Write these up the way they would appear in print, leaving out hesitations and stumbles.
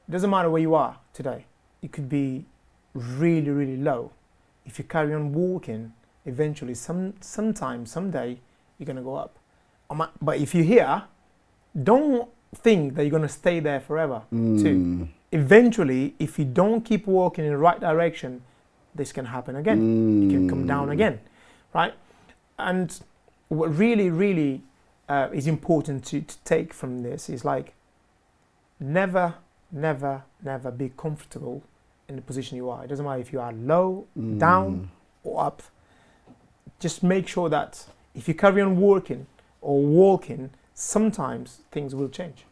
It doesn't matter where you are today. You could be really, really low. If you carry on walking, eventually, someday, you're going to go up. But if you're here, don't think that you're going to stay there forever, too. Eventually, if you don't keep walking in the right direction, this can happen again. You can come down again, right? And what really, really is important to take from this is like, never be comfortable in the position you are. It doesn't matter if you are low, down, or up. Just make sure that if you carry on working or walking, sometimes things will change.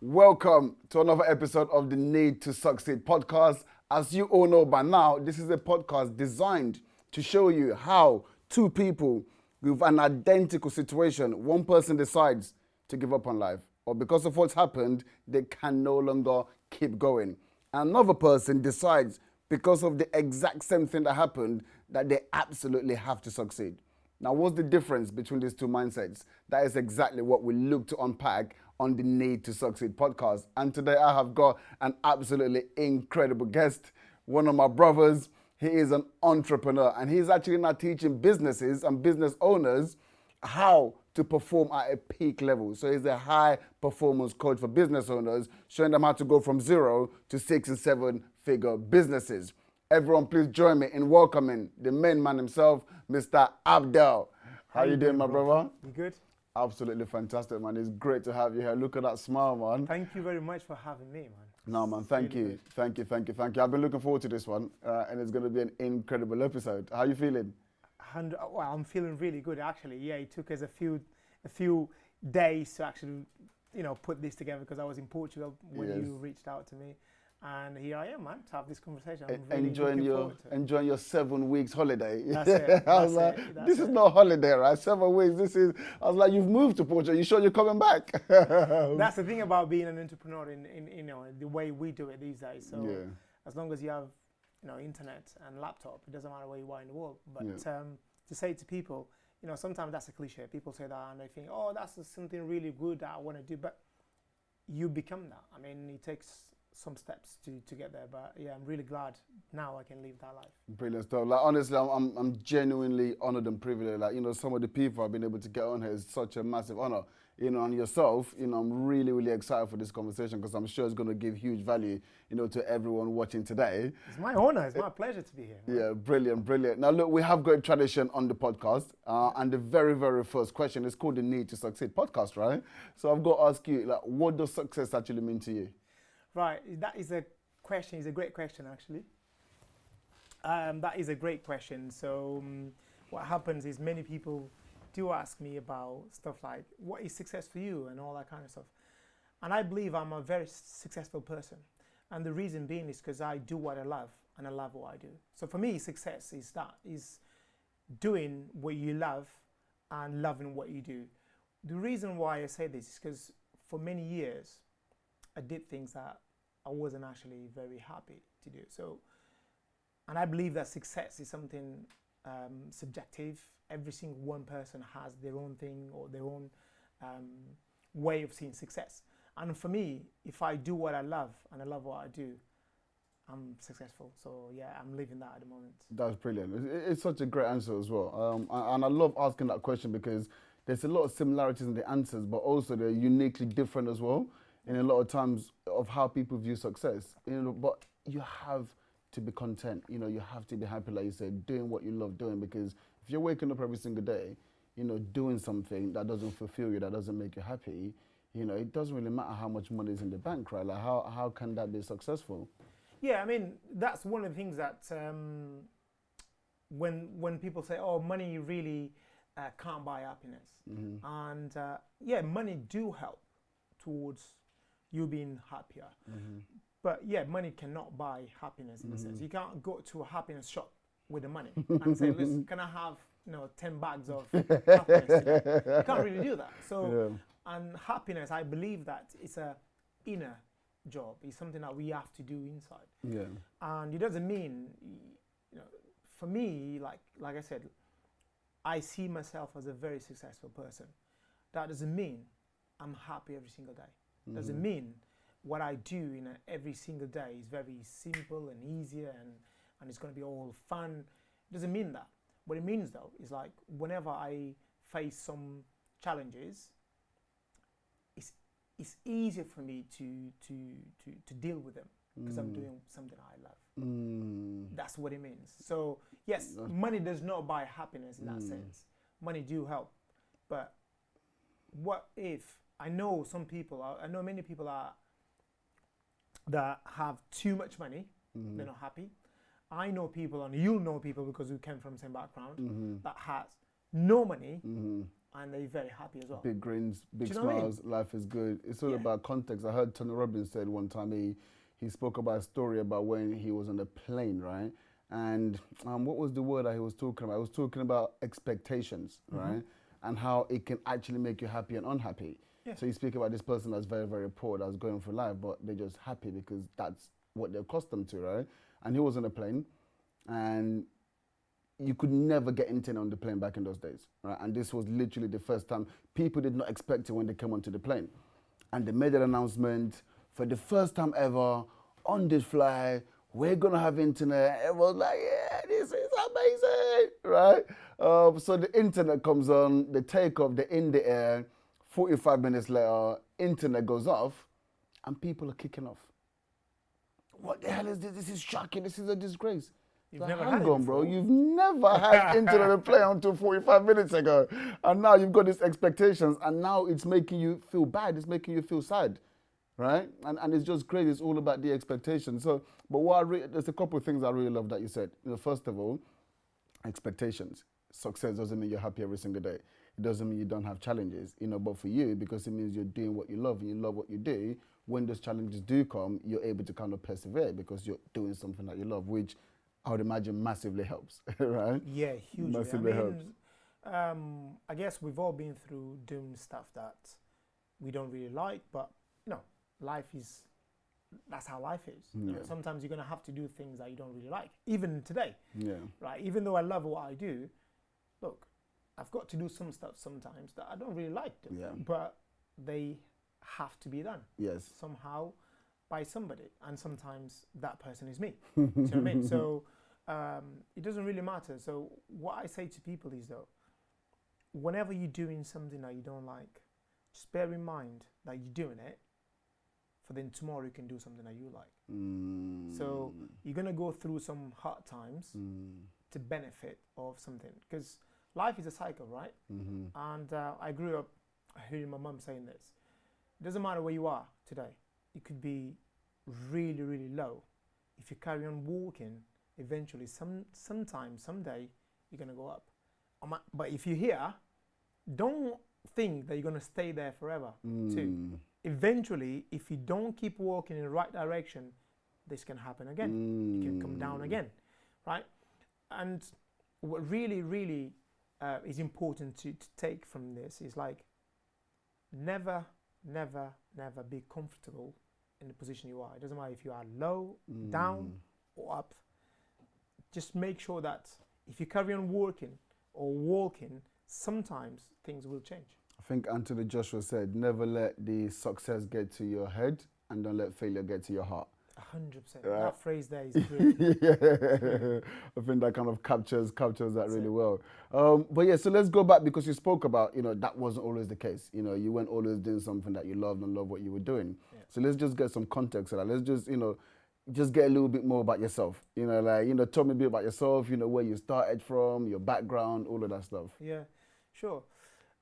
Welcome to another episode of the Need to Succeed podcast. As you all know by now, this is a podcast designed to show you how two people with an identical situation, one person decides to give up on life, or because of what's happened, they can no longer keep going. Another person decides, because of the exact same thing that happened, that they absolutely have to succeed. Now, what's the difference between these two mindsets? That is exactly what we look to unpack on the Need to Succeed podcast. And today I have got an absolutely incredible guest, one of my brothers. He is an entrepreneur and he's actually now teaching businesses and business owners how to perform at a peak level. So he's a high performance coach for business owners, showing them how to go from 0 to 6 and 7 figure businesses. Everyone, please join me in welcoming the main man himself, Mr. Adbel. How you doing, my brother? You good? Absolutely fantastic, man. It's great to have you here. Look at that smile, man. Thank you very much for having me, man. No, man, thank you. Thank you. I've been looking forward to this one, and it's going to be an incredible episode. How are you feeling? Well, I'm feeling really good, actually. Yeah, it took us a few days to actually, put this together because I was in Portugal when you reached out to me. And here I am, man, to have this conversation. I'm really enjoying your 7 weeks holiday. That's it. I was like, this is not holiday, right? 7 weeks. I was like, you've moved to Portugal. You sure you're coming back? That's the thing about being an entrepreneur in the way we do it these days. So as long as you have, internet and laptop, it doesn't matter where you are in the world. But to say to people, sometimes that's a cliche. People say that and they think, oh, that's something really good that I want to do. But you become that. I mean, it takes some steps to get there, but yeah, I'm really glad now I can live that life. Brilliant stuff. Like, honestly, I'm genuinely honored and privileged. Like, some of the people I've been able to get on here is such a massive honor. And yourself, I'm really, really excited for this conversation because I'm sure it's going to give huge value, to everyone watching today. It's my honor. It's my pleasure to be here, man. Yeah, brilliant. Now, look, we have got a tradition on the podcast, and the very, very first question is called the Need to Succeed podcast, right? So I've got to ask you, like, what does success actually mean to you? Right, that is a question. It's a great question, actually. That is a great question. So what happens is many people do ask me about stuff like, what is success for you and all that kind of stuff. And I believe I'm a very successful person. And the reason being is because I do what I love and I love what I do. So for me, success is doing what you love and loving what you do. The reason why I say this is because for many years, I did things that I wasn't actually very happy to do. So, and I believe that success is something subjective. Every single one person has their own thing or their own way of seeing success. And for me, if I do what I love and I love what I do, I'm successful. So yeah, I'm living that at the moment. That's brilliant. It's such a great answer as well. And I love asking that question because there's a lot of similarities in the answers, but also they're uniquely different as well. In a lot of times of how people view success, but you have to be content. You have to be happy, like you said, doing what you love doing. Because if you're waking up every single day, doing something that doesn't fulfill you, that doesn't make you happy, it doesn't really matter how much money is in the bank, right? Like how can that be successful? Yeah, I mean that's one of the things that when people say, oh, money really can't buy happiness, and money do help towards you being happier. But yeah, money cannot buy happiness in a sense. You can't go to a happiness shop with the money and say, listen, can I have 10 bags of happiness today. You can't really do that. So, Yeah. and happiness, I believe that it's a inner job. It's something that we have to do inside. Yeah. And it doesn't mean, for me, like I said, I see myself as a very successful person. That doesn't mean I'm happy every single day. Doesn't mean what I do in every single day is very simple and easier and it's going to be all fun. It doesn't mean that. What it means though is like whenever I face some challenges, it's easier for me to deal with them because I'm doing something I love. That's what it means. So yes, money does not buy happiness in that sense. Money do help, but what if I know many people that have too much money, they're not happy. I know people, and you'll know people because we came from the same background, that has no money and they're very happy as well. Big grins, big Do you know what I mean? smiles, life is good. It's all about context. I heard Tony Robbins said one time he spoke about a story about when he was on a plane, right? And what was the word that he was talking about? He was talking about expectations, right? And how it can actually make you happy and unhappy. Yeah. So you speak about this person that's very, very poor, that's going through life, but they're just happy because that's what they're accustomed to, right? And he was on a plane, and you could never get internet on the plane back in those days, right? And this was literally the first time. People did not expect it when they came onto the plane. And they made an announcement, for the first time ever, on this flight, we're gonna have internet. It was like, yeah, this is amazing, right? So the internet comes on, they take off, they're in the air, 45 minutes later, internet goes off, and people are kicking off. What the hell is this? This is shocking. This is a disgrace. You've Like, never hang had it on, bro. before. You've never had internet on a plane until 45 minutes ago. And now you've got these expectations, and now it's making you feel bad. It's making you feel sad, right? And it's just great. It's all about the expectations. So, but there's a couple of things I really love that you said. First of all, expectations. Success doesn't mean you're happy every single day. It doesn't mean you don't have challenges, but for you, because it means you're doing what you love and you love what you do, when those challenges do come, you're able to kind of persevere because you're doing something that you love, which I would imagine massively helps, right? Yeah, hugely. Massively helps. I guess we've all been through doing stuff that we don't really like, but that's how life is. Yeah. Sometimes you're going to have to do things that you don't really like, even today, Yeah. right? Even though I love what I do, look, I've got to do some stuff sometimes that I don't really like, but they have to be done. Yes. Somehow by somebody, and sometimes that person is me. Do you know what I mean? So it doesn't really matter. So what I say to people is though, whenever you're doing something that you don't like, just bear in mind that you're doing it, for then tomorrow you can do something that you like. So you're gonna go through some hard times to benefit of something, because life is a cycle, right? And I grew up hearing my mum saying this. It doesn't matter where you are today. You could be really, really low. If you carry on walking, eventually, someday, you're going to go up. But if you're here, don't think that you're going to stay there forever, too. Eventually, if you don't keep walking in the right direction, this can happen again. You can come down again, right? And what really, really is important to take from this is like, never be comfortable in the position you are. It doesn't matter if you are low, down, or up. Just make sure that if you carry on working or walking, sometimes things will change. I think Anthony Joshua said, never let the success get to your head and don't let failure get to your heart. 100%. That phrase there is brilliant. Yeah. I think that kind of captures that really well. But yeah, so let's go back, because you spoke about, that wasn't always the case. You weren't always doing something that you loved and loved what you were doing. Yeah. So let's just get some context to that. Let's just, just get a little bit more about yourself. Tell me a bit about yourself, where you started from, your background, all of that stuff. Yeah, sure.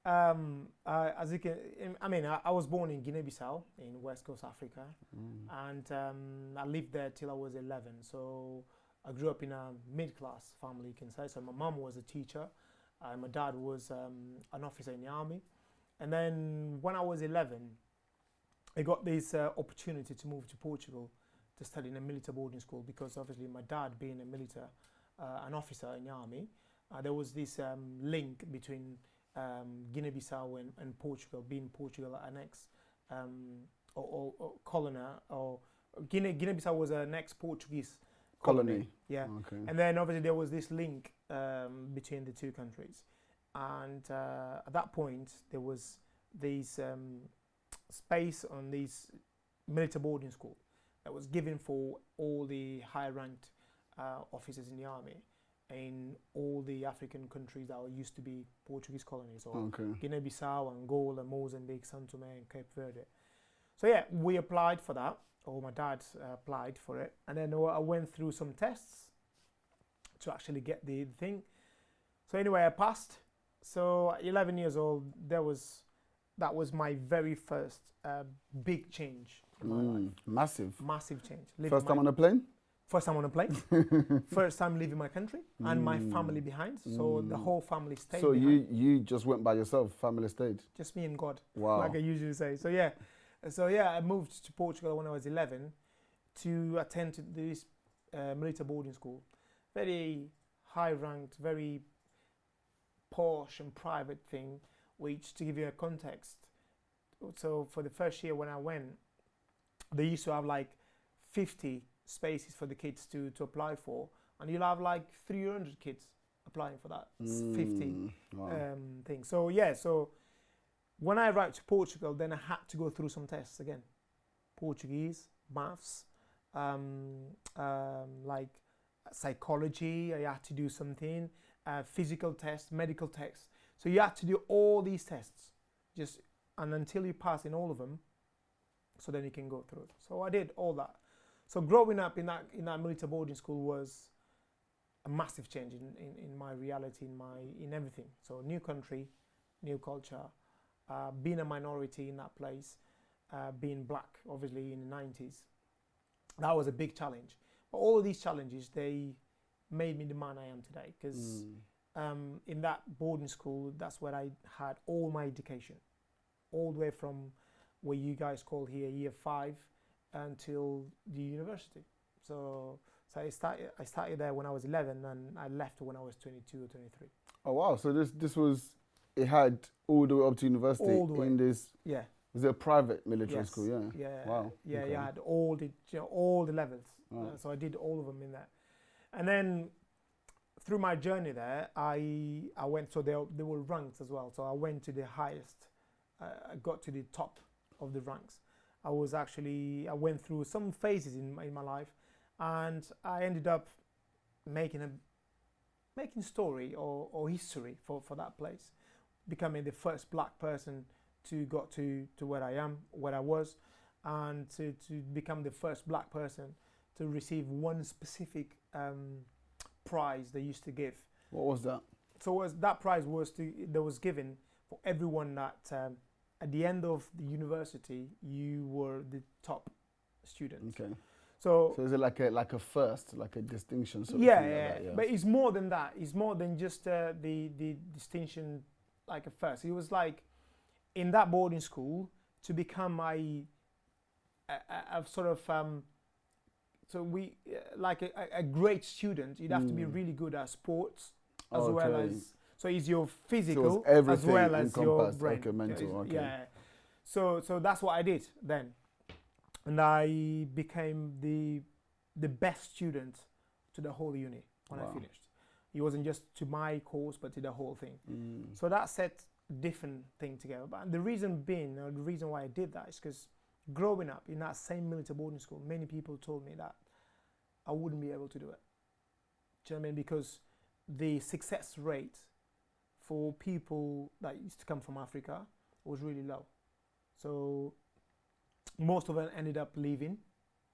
As you can, I was born in Guinea Bissau in West Coast Africa, and I lived there till I was 11. So I grew up in a mid-class family, you can say. So my mom was a teacher, my dad was an officer in the army, and then when I was 11, I got this opportunity to move to Portugal to study in a military boarding school, because obviously my dad being an officer in the army, there was this link between Guinea Bissau and Portugal, being Portugal an ex or colonier, or Guinea Bissau was an ex Portuguese colony. Yeah. Okay. And then obviously there was this link between the two countries. And at that point, there was this space on this military boarding school that was given for all the high-ranked officers in the army in all the African countries that used to be Portuguese colonies, or Guinea-Bissau, Angola, Mozambique, São Tomé, and Cape Verde. So yeah, we applied for that, or my dad applied for it, and then I went through some tests to actually get the thing. So anyway, I passed. So at 11 years old, that was my very first big change in my life. Massive change. First time on a plane? First time on a plane. First time leaving my country and my family behind. So the whole family stayed behind. So you just went by yourself, family stayed? Just me and God, wow. like I usually say. So yeah, I moved to Portugal when I was 11 to attend to this military boarding school. Very high-ranked, very posh and private thing, which, to give you a context, so for the first year when I went, they used to have like 50 spaces for the kids to apply for, and you'll have like 300 kids applying for that 50 thing. So yeah, so when I arrived to Portugal, then I had to go through some tests again. Portuguese, maths, like psychology, I had to do something, physical tests, medical tests. So you had to do all these tests, and until you pass in all of them, so then you can go through it. So I did all that. So growing up in that military boarding school was a massive change in my reality, in everything. So new country, new culture, being a minority in that place, being black, obviously in the 90s, that was a big challenge. But all of these challenges, they made me the man I am today, because in that boarding school, that's where I had all my education, all the way from what you guys call here year 5 until the university. So I started there when I was 11, and I left when I was 22 or 23. Oh wow! So it had all the way up to university all the way. In this. Yeah. Was it a private military school? Yeah. Yeah. Wow. Yeah, okay. yeah. I had all the levels. Wow. So I did all of them in there, and then through my journey there, I went. So there were ranks as well. So I went to the highest. I got to the top of the ranks. I went through some phases in my life, and I ended up making story or history for that place, becoming the first black person to got to where I was, and to become the first black person to receive one specific prize they used to give. What was that? So that prize was given for everyone that at the end of the university you were the top student. Okay. So is it like a first, like a distinction? Sort yeah, of thing yeah. Like that, yeah. But it's more than that. It's more than just the distinction, like a first. It was like in that boarding school to become a sort of like a great student. You'd have to be really good at sports as well as. So it's your physical as well as your brain. Okay, mental. Okay. Yeah. So that's what I did then, and I became the best student to the whole uni when I finished. It wasn't just to my course, but to the whole thing. So that set a different thing together. But the reason why I did that is because growing up in that same military boarding school, many people told me that I wouldn't be able to do it. Do you know what I mean? Because the success rate for people that used to come from Africa was really low. So most of them ended up leaving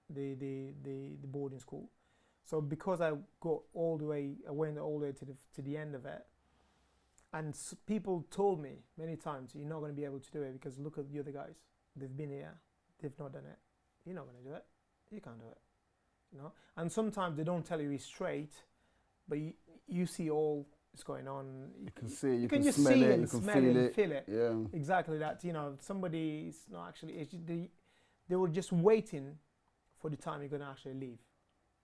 the boarding school. So because I went all the way to the end of it, and people told me many times, you're not going to be able to do it because look at the other guys. They've been here, they've not done it. You're not going to do it. You can't do it. You know. And sometimes they don't tell you it straight, but you see all that's going on. You can see it, you can can just smell see it, and you can feel it. Yeah. Exactly that. You know, somebody is not actually. They were just waiting for the time you're going to actually leave,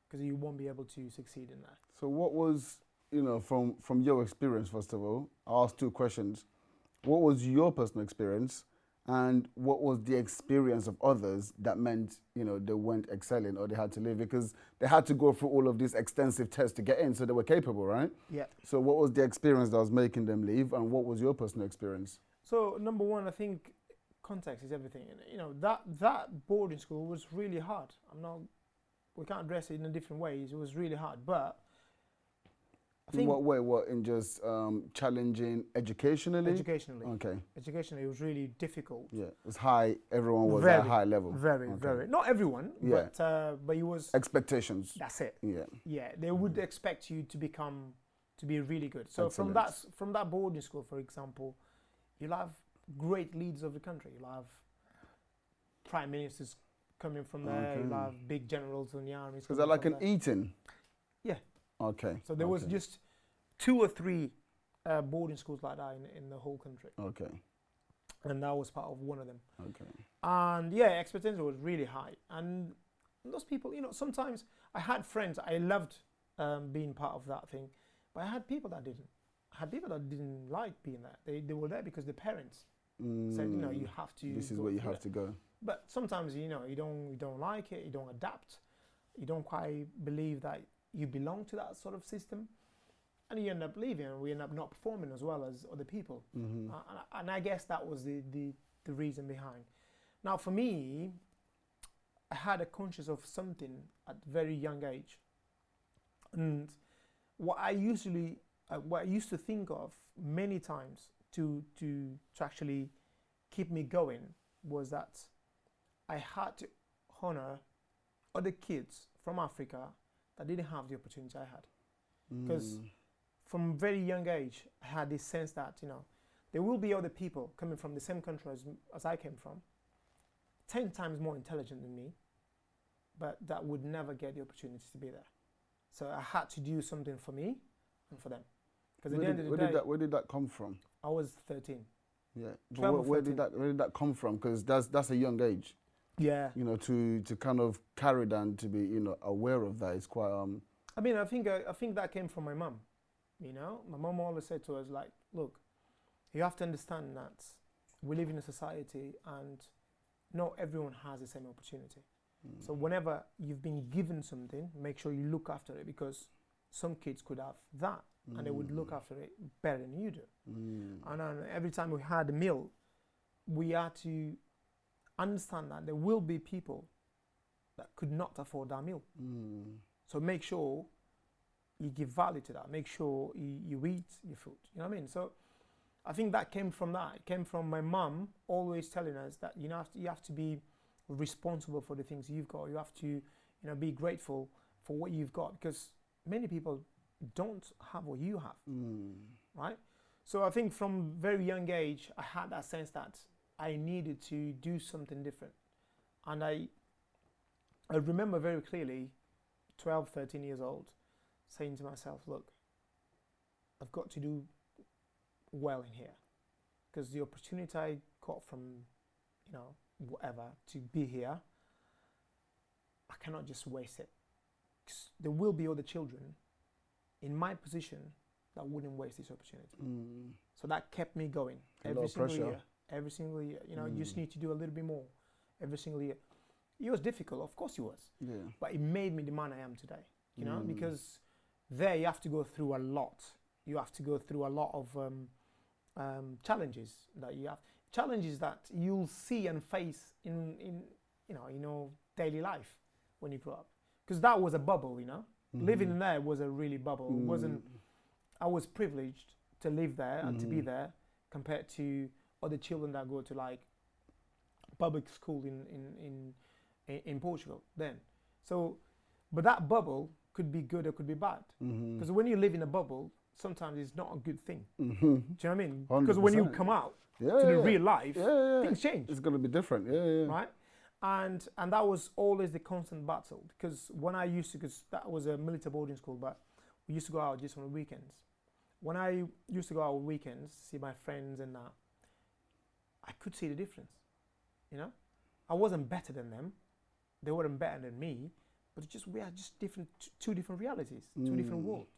because you won't be able to succeed in that. So what was from your experience, first of all, I'll ask two questions. What was your personal experience, and what was the experience of others that meant, they weren't excelling or they had to leave because they had to go through all of these extensive tests to get in, so they were capable, right? Yeah. So what was the experience that was making them leave, and what was your personal experience? So number one, I think context is everything. That boarding school was really hard. We can't address it in a different ways. It was really hard, but I think In what way? What, in just challenging educationally? educationally. Okay. Educationally, it was really difficult. Yeah, it was high. Everyone was Very, at a high level. Very, Okay. very. Not everyone, Yeah. but it was. Expectations. That's it. Yeah. Yeah, they would expect you to be really good. So Excellent. from that boarding school, for example, you'll have great leaders of the country. You'll have prime ministers coming from there. Okay. You'll have big generals in the army. Is that like an Eton? Yeah. Okay. So there was okay. just 2 or 3 boarding schools like that in the whole country, Okay. and that was part of one of them. Okay. And yeah, expectation was really high. And those people, sometimes I had friends. I loved being part of that thing, but I had people that didn't. I had people that didn't like being there. They were there because their parents said, you have to. This is go where you through have it. to go. But sometimes, you don't like it. You don't adapt. You don't quite believe that you belong to that sort of system, and you end up leaving. And we end up not performing as well as other people. Mm-hmm. And I guess that was the reason behind. Now, for me, I had a conscious of something at very young age, and what I used to think of many times to actually keep me going was that I had to honor other kids from Africa that didn't have the opportunity I had. Because from very young age, I had this sense that, there will be other people coming from the same country as I came from, 10 times more intelligent than me, but that would never get the opportunity to be there. So I had to do something for me and for them. Because at the end of the day, where did that come from? I was 13. Yeah. 12 or Where 13. where did that come from? Because that's a young age. Yeah. To kind of carry that and to be, aware of that is quite I mean, I think that came from my mum. My mum always said to us, like, look, you have to understand that we live in a society and not everyone has the same opportunity. So whenever you've been given something, make sure you look after it, because some kids could have that and they would look after it better than you do. And every time we had a meal, we had to understand that there will be people that could not afford that meal. So make sure you give value to that. Make sure you eat your food. You know what I mean? So I think that came from that. It came from my mum always telling us that you have to be responsible for the things you've got. You have to be grateful for what you've got, because many people don't have what you have, right? So I think from very young age, I had that sense that I needed to do something different. And I remember very clearly, 12, 13 years old, saying to myself, look, I've got to do well in here, because the opportunity I got from, whatever, to be here, I cannot just waste it. 'Cause there will be other children in my position that wouldn't waste this opportunity. So that kept me going every single year. Every single year, you just need to do a little bit more every single year. It was difficult, of course it was, but it made me the man I am today. Because there you have to go through a lot. You have to go through a lot of challenges that you'll see and face in daily life when you grow up. Because that was a bubble, living in there was a really bubble. It wasn't. I was privileged to live there and to be there compared to other children that go to like public school in Portugal then. So, but that bubble could be good or could be bad. Because when you live in a bubble, sometimes it's not a good thing. Do you know what I mean? Because when you come out to the real life, things change. It's going to be different. Right? And that was always the constant battle. Because when I used to, because that was a military boarding school, but we used to go out just on the weekends. When I used to go out on weekends, see my friends and that, I could see the difference. I wasn't better than them. They weren't better than me. But we had just two different realities, two different worlds.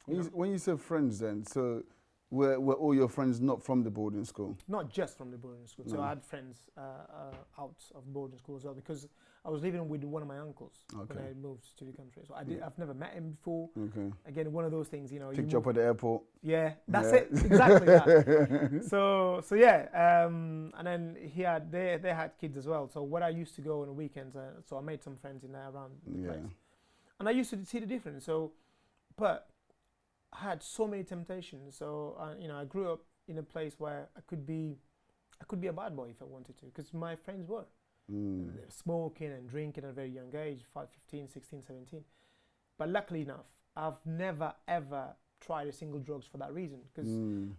When you say friends then, so were all your friends not from the boarding school? Not just from the boarding school. So I had friends out of boarding school as well, because I was living with one of my uncles when I moved to the country. So I've never met him before. Okay. Again, one of those things, you know. Picked you up at the airport. Yeah, that's it. Exactly that. So yeah, and then they had kids as well. So when I used to go on the weekends, so I made some friends in there around the place. And I used to see the difference. So, but I had so many temptations. So I grew up in a place where I could be a bad boy if I wanted to, because my friends were smoking and drinking at a very young age, 15, 16, 17. But luckily enough, I've never ever tried a single drugs for that reason, because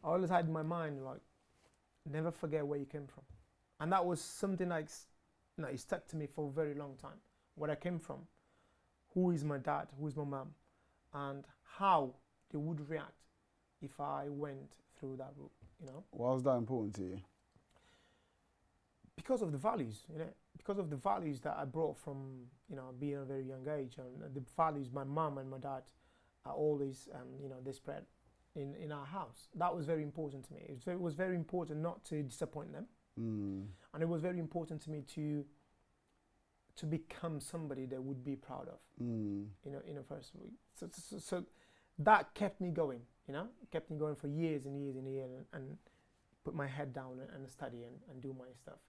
I always had in my mind, like, never forget where you came from. And that was something like, it stuck to me for a very long time. Where I came from, who is my dad, who is my mom, and how they would react if I went through that route, Why was that important to you? Because of the values, because of the values that I brought from, being a very young age, and the values my mom and my dad are always, they spread in our house. That was very important to me. It was very important not to disappoint them, and it was very important to me to become somebody they would be proud of, in the first week. So that kept me going, kept me going for years and years and years, and put my head down and study and do my stuff.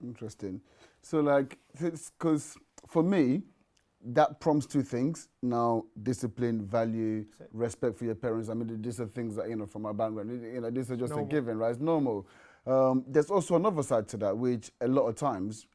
Interesting. So because for me, that prompts two things. Now, discipline, value, respect for your parents. I mean, these are things that, from my background, this is just normal. A given, right? It's normal. There's also another side to that, which a lot of times,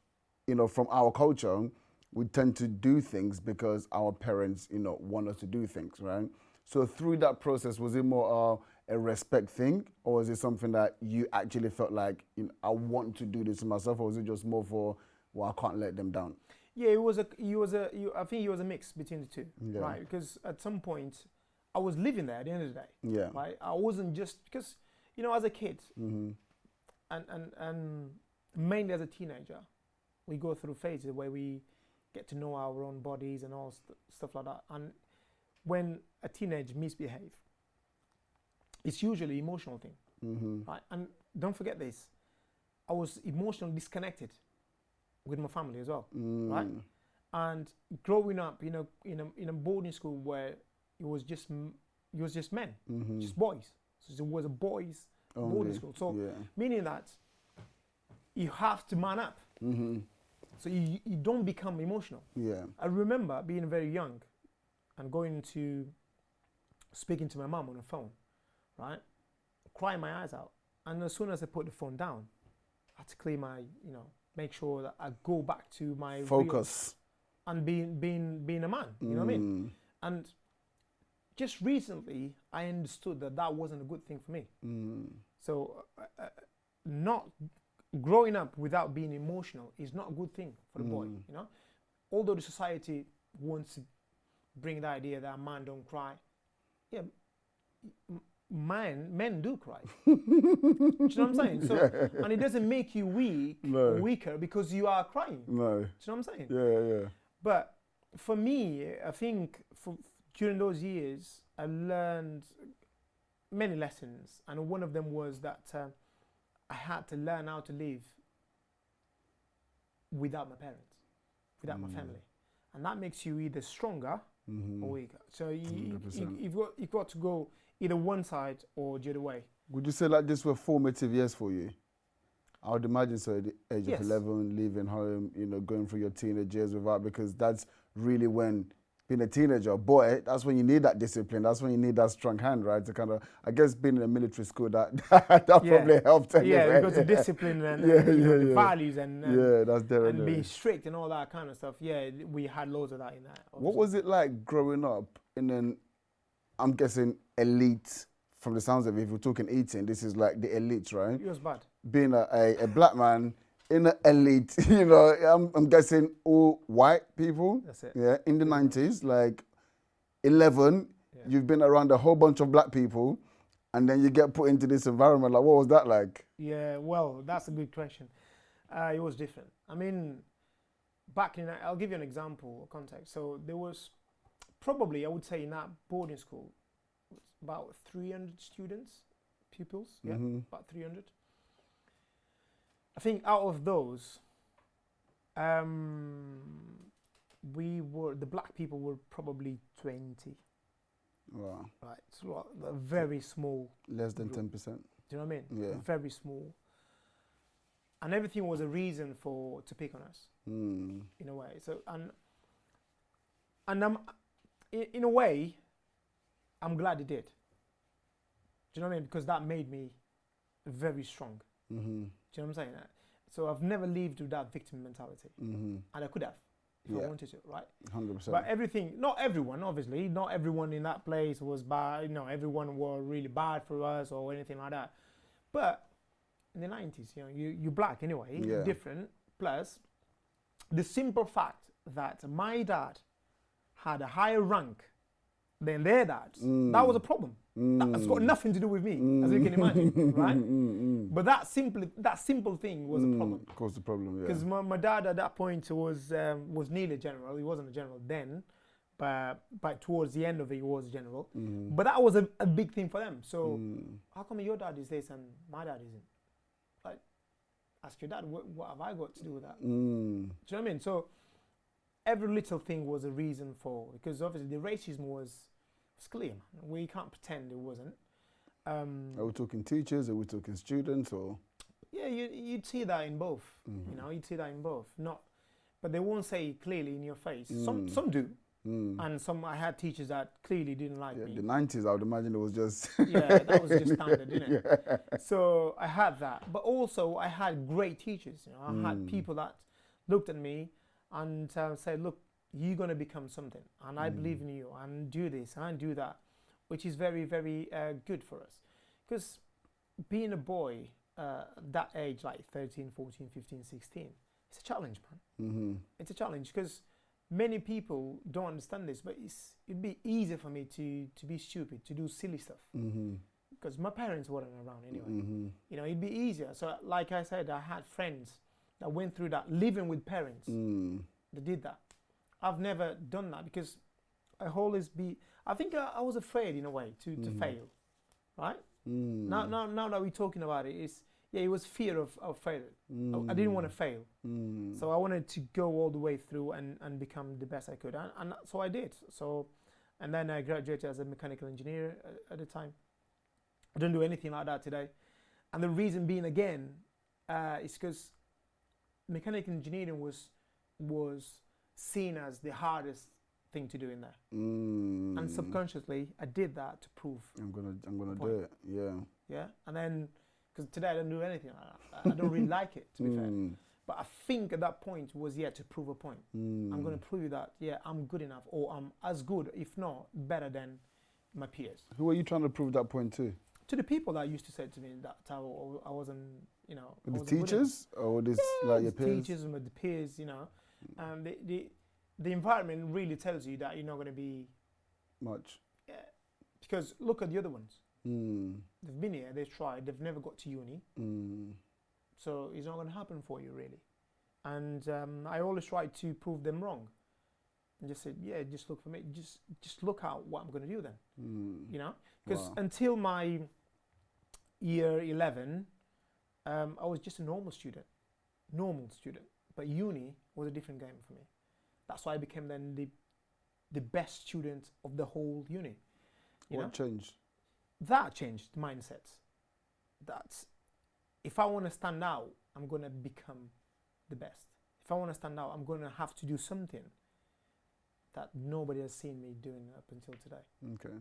from our culture, we tend to do things because our parents, want us to do things, right? So through that process, was it more a respect thing, or was it something that you actually felt like, I want to do this to myself, or was it just more for, well, I can't let them down? Yeah, I think it was a mix between the two, right? Because at some point, I was living there at the end of the day, right? I wasn't just, because, as a kid, and mainly as a teenager, we go through phases where we get to know our own bodies and all stuff like that. And when a teenager misbehave, it's usually an emotional thing, right? And don't forget this, I was emotionally disconnected with my family as well, right? And growing up, in a boarding school where it was just men, just boys. So it was a boys' boarding school. So meaning that you have to man up. So you don't become emotional. Yeah. I remember being very young and going to speaking to my mom on the phone, right? Crying my eyes out. And as soon as I put the phone down, I had to clear my, make sure that I go back to my focus and being a man, you know what I mean? And just recently, I understood that wasn't a good thing for me. So not growing up without being emotional is not a good thing for the boy, Although the society wants to bring the idea that a man don't cry, men do cry. Do you know what I'm saying? So, and it doesn't make you weaker because you are crying. No. Do you know what I'm saying? Yeah. But for me, I think during those years, I learned many lessons, and one of them was that I had to learn how to live without my parents, without my family, and that makes you either stronger or weaker. So you've got to go either one side or the other way. Would you say like this were formative years for you? I would imagine so at the age of 11, leaving home, going through your teenage years without, because that's really when, being a teenager, boy, that's when you need that discipline. That's when you need that strong hand, right? To kind of, I guess being in a military school, that probably helped anyway. Yeah, because the discipline and the values and that's there and being strict and all that kind of stuff. Yeah, we had loads of that in that. Obviously. What was it like growing up in an, I'm guessing, elite, from the sounds of it, if we're talking eating, this is like the elite, right? It was bad. Being a black man in an elite, I'm guessing all white people. That's it. Yeah, in the 90s, like 11, you've been around a whole bunch of black people, and then you get put into this environment. Like, what was that like? Yeah, well, that's a good question. It was different. I mean, I'll give you an example or context. So there was probably, I would say, in that boarding school, about 300 students, pupils, about 300. I think out of those, the black people were probably 20. Wow. Right, so a very small. Less than group. 10%. Do you know what I mean? Yeah. Very small. And everything was a reason to pick on us, in a way. So and I'm, in a way, I'm glad it did. Do you know what I mean? Because that made me very strong. Do you know what I'm saying? So I've never lived with that victim mentality, and I could have if I wanted to, right? 100%. But not everyone, obviously, not everyone in that place was bad. Everyone were really bad for us or anything like that. But in the 90s, you're black anyway, different. Plus, the simple fact that my dad had a higher rank than their dads, that was a problem. That's got nothing to do with me, as you can imagine, right? But that simple thing was a problem. Of course, the problem, yeah. Because my dad at that point was nearly a general. He wasn't a general then, but towards the end of it, he was a general. But that was a big thing for them. So how come your dad is this and my dad isn't? Like, ask your dad, what have I got to do with that? Do you know what I mean? So every little thing was a reason because obviously the racism was clear, man. We can't pretend it wasn't. Are we talking teachers? Are we talking students? Or yeah, you'd see that in both. You'd see that in both. But they won't say it clearly in your face. Some do, and some. I had teachers that clearly didn't like me. The 90s, I would imagine it was just yeah, that was just standard, didn't it? Yeah. So I had that, but also I had great teachers. I had people that looked at me and said, "Look, you're going to become something, and I believe in you, and do this and do that," which is very, very good for us. Because being a boy that age, like 13, 14, 15, 16, it's a challenge, man. It's a challenge because many people don't understand this, but it'd be easier for me to be stupid, to do silly stuff. Because my parents weren't around anyway. It'd be easier. So like I said, I had friends that went through that, living with parents that did that. I've never done that because I think I was afraid in a way to fail, right? Now that we're talking about it, it was fear of failure. I didn't want to fail. So I wanted to go all the way through and become the best I could. And so I did. And then I graduated as a mechanical engineer at the time. I don't do anything like that today. And the reason being, again, is because mechanical engineering was seen as the hardest thing to do in there, and subconsciously I did that to prove I'm gonna do it. Yeah, and then because today I don't do anything like that. I don't really like it, to be fair. But I think at that point was to prove a point. I'm gonna prove you that I'm good enough, or I'm as good, if not better than my peers. Who are you trying to prove that point to? To the people that used to say to me that I wasn't, the teachers or this like your peers? Teachers and the peers, the environment really tells you that you're not going to be much. Yeah, because look at the other ones. They've been here, they've tried, they've never got to uni. So it's not going to happen for you really. And I always try to prove them wrong, and just say, just look for me. Just look at what I'm going to do then. Because until my year 11, I was just a normal student. But uni was a different game for me. That's why I became then the best student of the whole uni. What changed? That changed mindsets. That's if I want to stand out, I'm going to become the best. If I want to stand out, I'm going to have to do something that nobody has seen me doing up until today. Okay.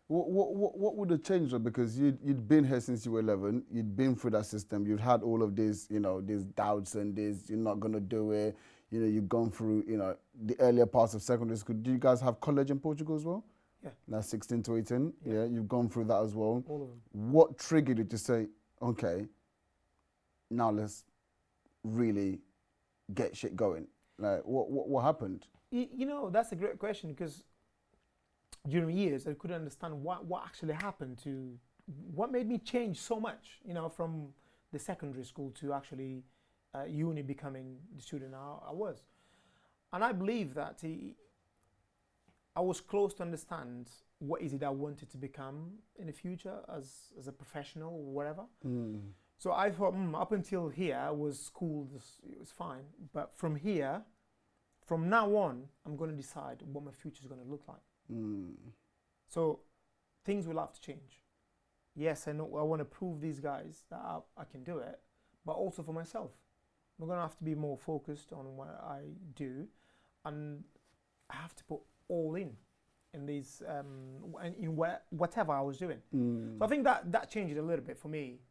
What would have changed? Because you'd been here since you were 11. You'd been through that system. You'd had all of these, these doubts and this, you're not going to do it. You've gone through, the earlier parts of secondary school. Do you guys have college in Portugal as well? Yeah. That's 16 to 18. Yeah, you've gone through that as well. All of them. What triggered you to say, okay, now let's really get shit going? Like, what happened? That's a great question because during years I couldn't understand what actually happened what made me change so much, from the secondary school to actually uni, becoming the student I was. And I believe that I was close to understand what is it I wanted to become in the future as a professional or whatever. So I thought, up until here was school, it was fine. But from here, from now on, I'm going to decide what my future is going to look like. So things will have to change. Yes, I know I want to prove these guys that I can do it, but also for myself. I'm going to have to be more focused on what I do, and I have to put all in these, in whatever I was doing. So I think that changed a little bit for me,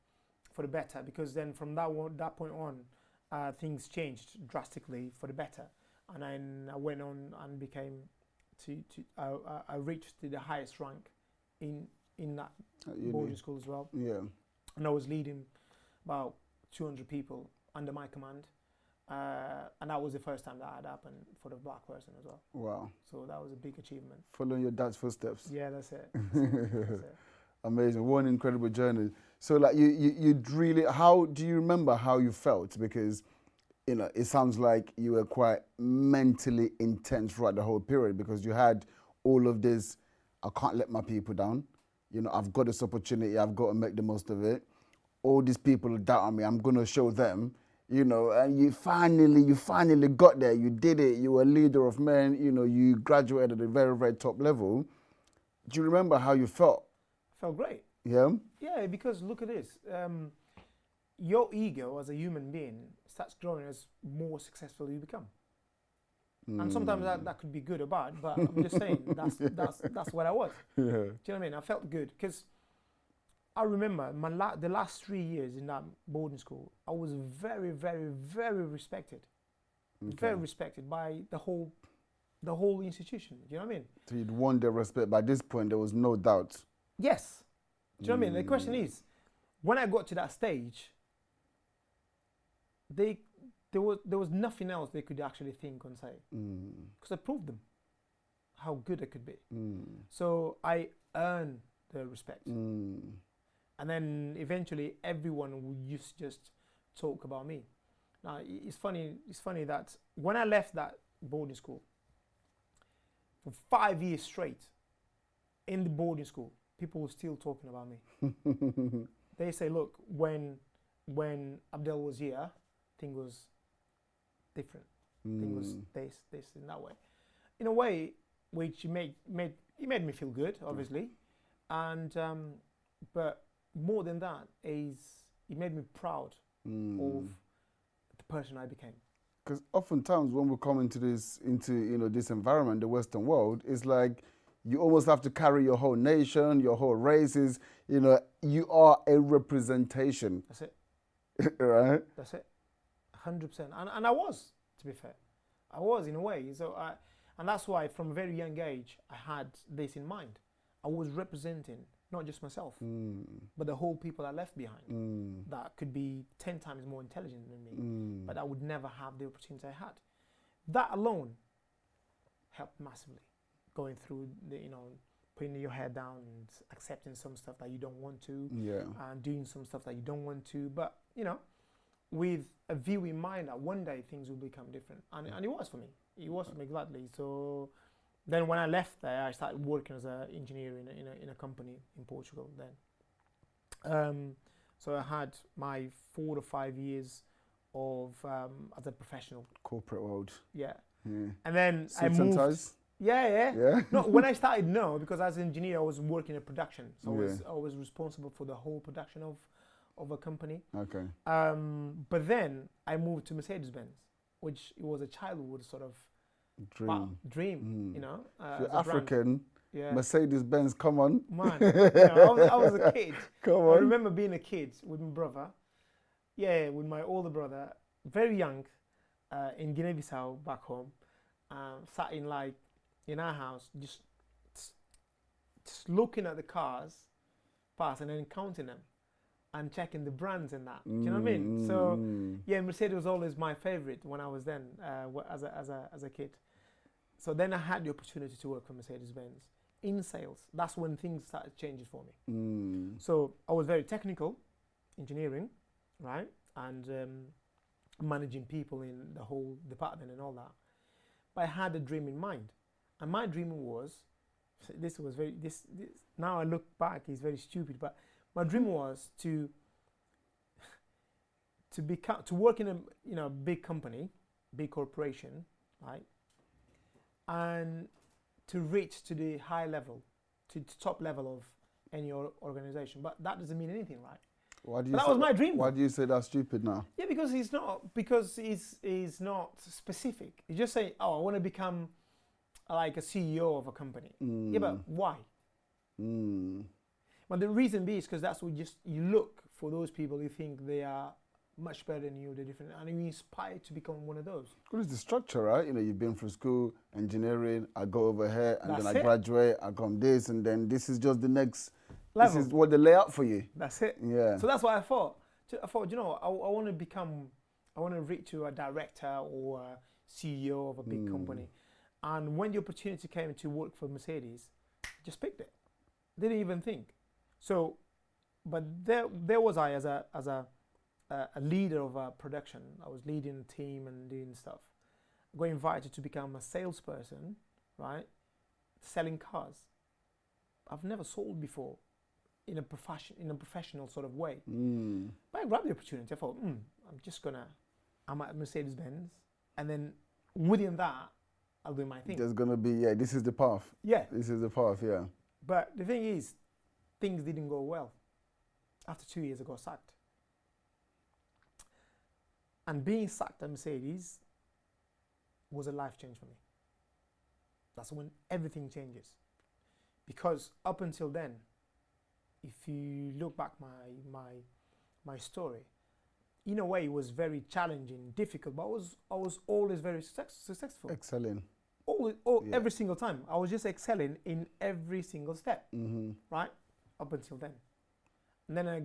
for the better, because then from that point on, things changed drastically for the better, and then I went on and became I reached to the highest rank in that boarding school as well. Yeah. And I was leading about 200 people under my command, and that was the first time that had happened for the black person as well. Wow. So that was a big achievement. Following your dad's footsteps. Yeah, that's it. That's it. Amazing. What an incredible journey. So like you'd really, how do you remember how you felt? Because, you know, it sounds like you were quite mentally intense throughout the whole period, because you had all of this, I can't let my people down. You know, I've got this opportunity, I've got to make the most of it. All these people doubt on me, I'm going to show them, you know, and you finally got there. You did it. You were a leader of men, you know, you graduated at a very, very top level. Do you remember how you felt? I felt great. Yeah? Yeah, because look at this. Your ego as a human being starts growing as more successful you become. And sometimes that could be good or bad, but I'm just saying that's what I was. Yeah. Do you know what I mean? I felt good because I remember the last 3 years in that boarding school, I was very, very, very respected. Okay. Very respected by the whole institution. Do you know what I mean? So you'd won their respect. By this point, there was no doubt. Yes. Do you know what I mean? The question is, when I got to that stage, there was nothing else they could actually think and say, because I proved them how good I could be. So I earned their respect, and then eventually everyone would just talk about me. Now it's funny that when I left that boarding school, for 5 years straight, in the boarding school, people were still talking about me. They say, look, when Adbel was here, thing was different. Thing was this in that way. In a way, which made me feel good, obviously, and but more than that, it made me proud of the person I became. Because oftentimes when we come into this environment, the Western world, it's like you almost have to carry your whole nation, your whole races. You know, you are a representation. That's it. Right? That's it. 100%. And I was, to be fair. I was in a way. So and that's why from a very young age, I had this in mind. I was representing not just myself, but the whole people I left behind that could be 10 times more intelligent than me, but I would never have the opportunity I had. That alone helped massively, going through putting your head down and accepting some stuff that you don't want to, and doing some stuff that you don't want to, but with a view in mind that one day things will become different, and it was for me. It was for me gladly. So then when I left there, I started working as an engineer in a company in Portugal then. So I had my 4 to 5 years of as a professional. Corporate world. Yeah. And then I Suits moved. and ties? Yeah. No, when I started, no, because as an engineer, I was working in production. So I was responsible for the whole production of a company. Okay. But then I moved to Mercedes-Benz, which it was a childhood sort of dream, If you're African, yeah. Mercedes-Benz, come on. Man, I was a kid. Come on. I remember being a kid with my brother. Yeah, with my older brother, very young, in Guinea Bissau back home, sat in our house, just looking at the cars pass and then counting them and checking the brands and that. Do you know what I mean? So yeah, Mercedes was always my favorite when I was then as a kid. So then I had the opportunity to work for Mercedes-Benz in sales. That's when things started changing for me. So I was very technical, engineering, right, and managing people in the whole department and all that. But I had a dream in mind, and my dream was this was very this now I look back, it's very stupid, but my dream was to work in a big company, big corporation, right, and to reach to the high level, to the top level of any organization. But that doesn't mean anything, right? Why do you But that say was my dream. Why though. do you say that's stupid now? Yeah, because it's not specific. You just say, oh, I want to become like a CEO of a company. Yeah, but why? But the reason is because that's what you look for those people you think they are much better than you, they're different, and you inspire to become one of those. What is the structure, right? You know, you've been through school, engineering, I go over here, and That's then I it. graduate, I come this, and then this is just the next Level. This is what they lay out for you. That's it. Yeah. So that's what I thought. I thought, I want to reach to a director or a CEO of a big company. And when the opportunity came to work for Mercedes, I just picked it. Didn't even think. So, but there was I as a leader of a production. I was leading a team and doing stuff. I got invited to become a salesperson, right? Selling cars. I've never sold before in a professional sort of way. But I grabbed the opportunity. I thought, I'm at Mercedes-Benz, and then within that, I'll do my thing. There's gonna be, this is the path. Yeah. This is the path, yeah. But the thing is, things didn't go well. After 2 years, I got sacked. And being sacked at Mercedes was a life change for me. That's when everything changes. Because up until then, if you look back my story, in a way it was very challenging, difficult, but I was always very successful. Excelling. Every single time. I was just excelling in every single step, right? Up until then. And then I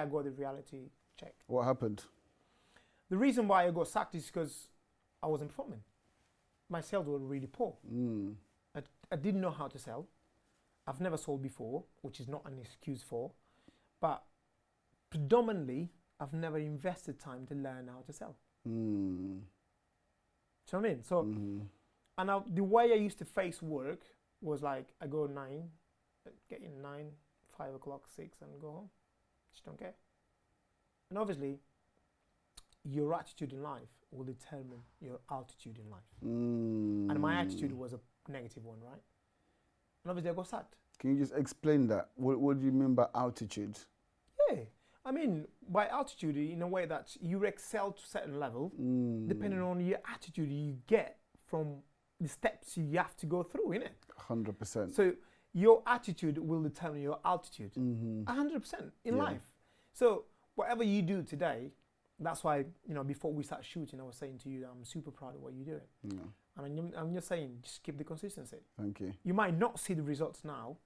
got the reality check. What happened? The reason why I got sacked is because I wasn't performing. My sales were really poor. I didn't know how to sell. I've never sold before, which is not an excuse for, but predominantly, I've never invested time to learn how to sell. Do you know what I mean? So, and the way I used to face work was like, I go 9, get in 9, 5 o'clock, 6, and go home. Just don't care. And obviously, your attitude in life will determine your altitude in life. And my attitude was a negative one, right? And obviously I got sacked. Can you just explain that? What do you mean by altitude? Yeah. I mean, by altitude, in a way that you excel to a certain level, depending on your attitude you get from the steps you have to go through, innit? 100%. So your attitude will determine your altitude. 100% in life. So whatever you do today, that's why, before we start shooting, I was saying to you that I'm super proud of what you're doing. Yeah. And I'm just saying, just keep the consistency. Thank you. You might not see the results now,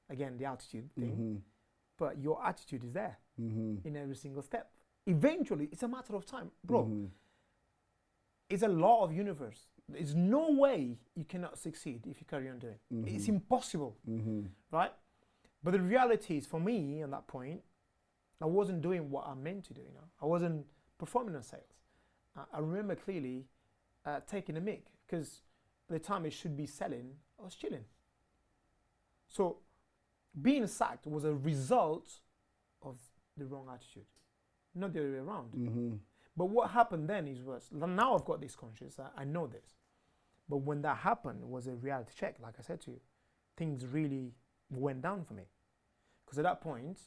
again, the altitude thing, but your attitude is there in every single step. Eventually, it's a matter of time. Bro, it's a law of universe. There's no way you cannot succeed if you carry on doing it. It's impossible, right? But the reality is, for me, at that point, I wasn't doing what I meant to do. I wasn't performing on sales. I remember clearly taking a mic, because by the time I should be selling, I was chilling. So being sacked was a result of the wrong attitude, not the other way around. But what happened then is worse. Now I've got this conscience, I know this. But when that happened, it was a reality check. Like I said to you, things really went down for me. Because at that point,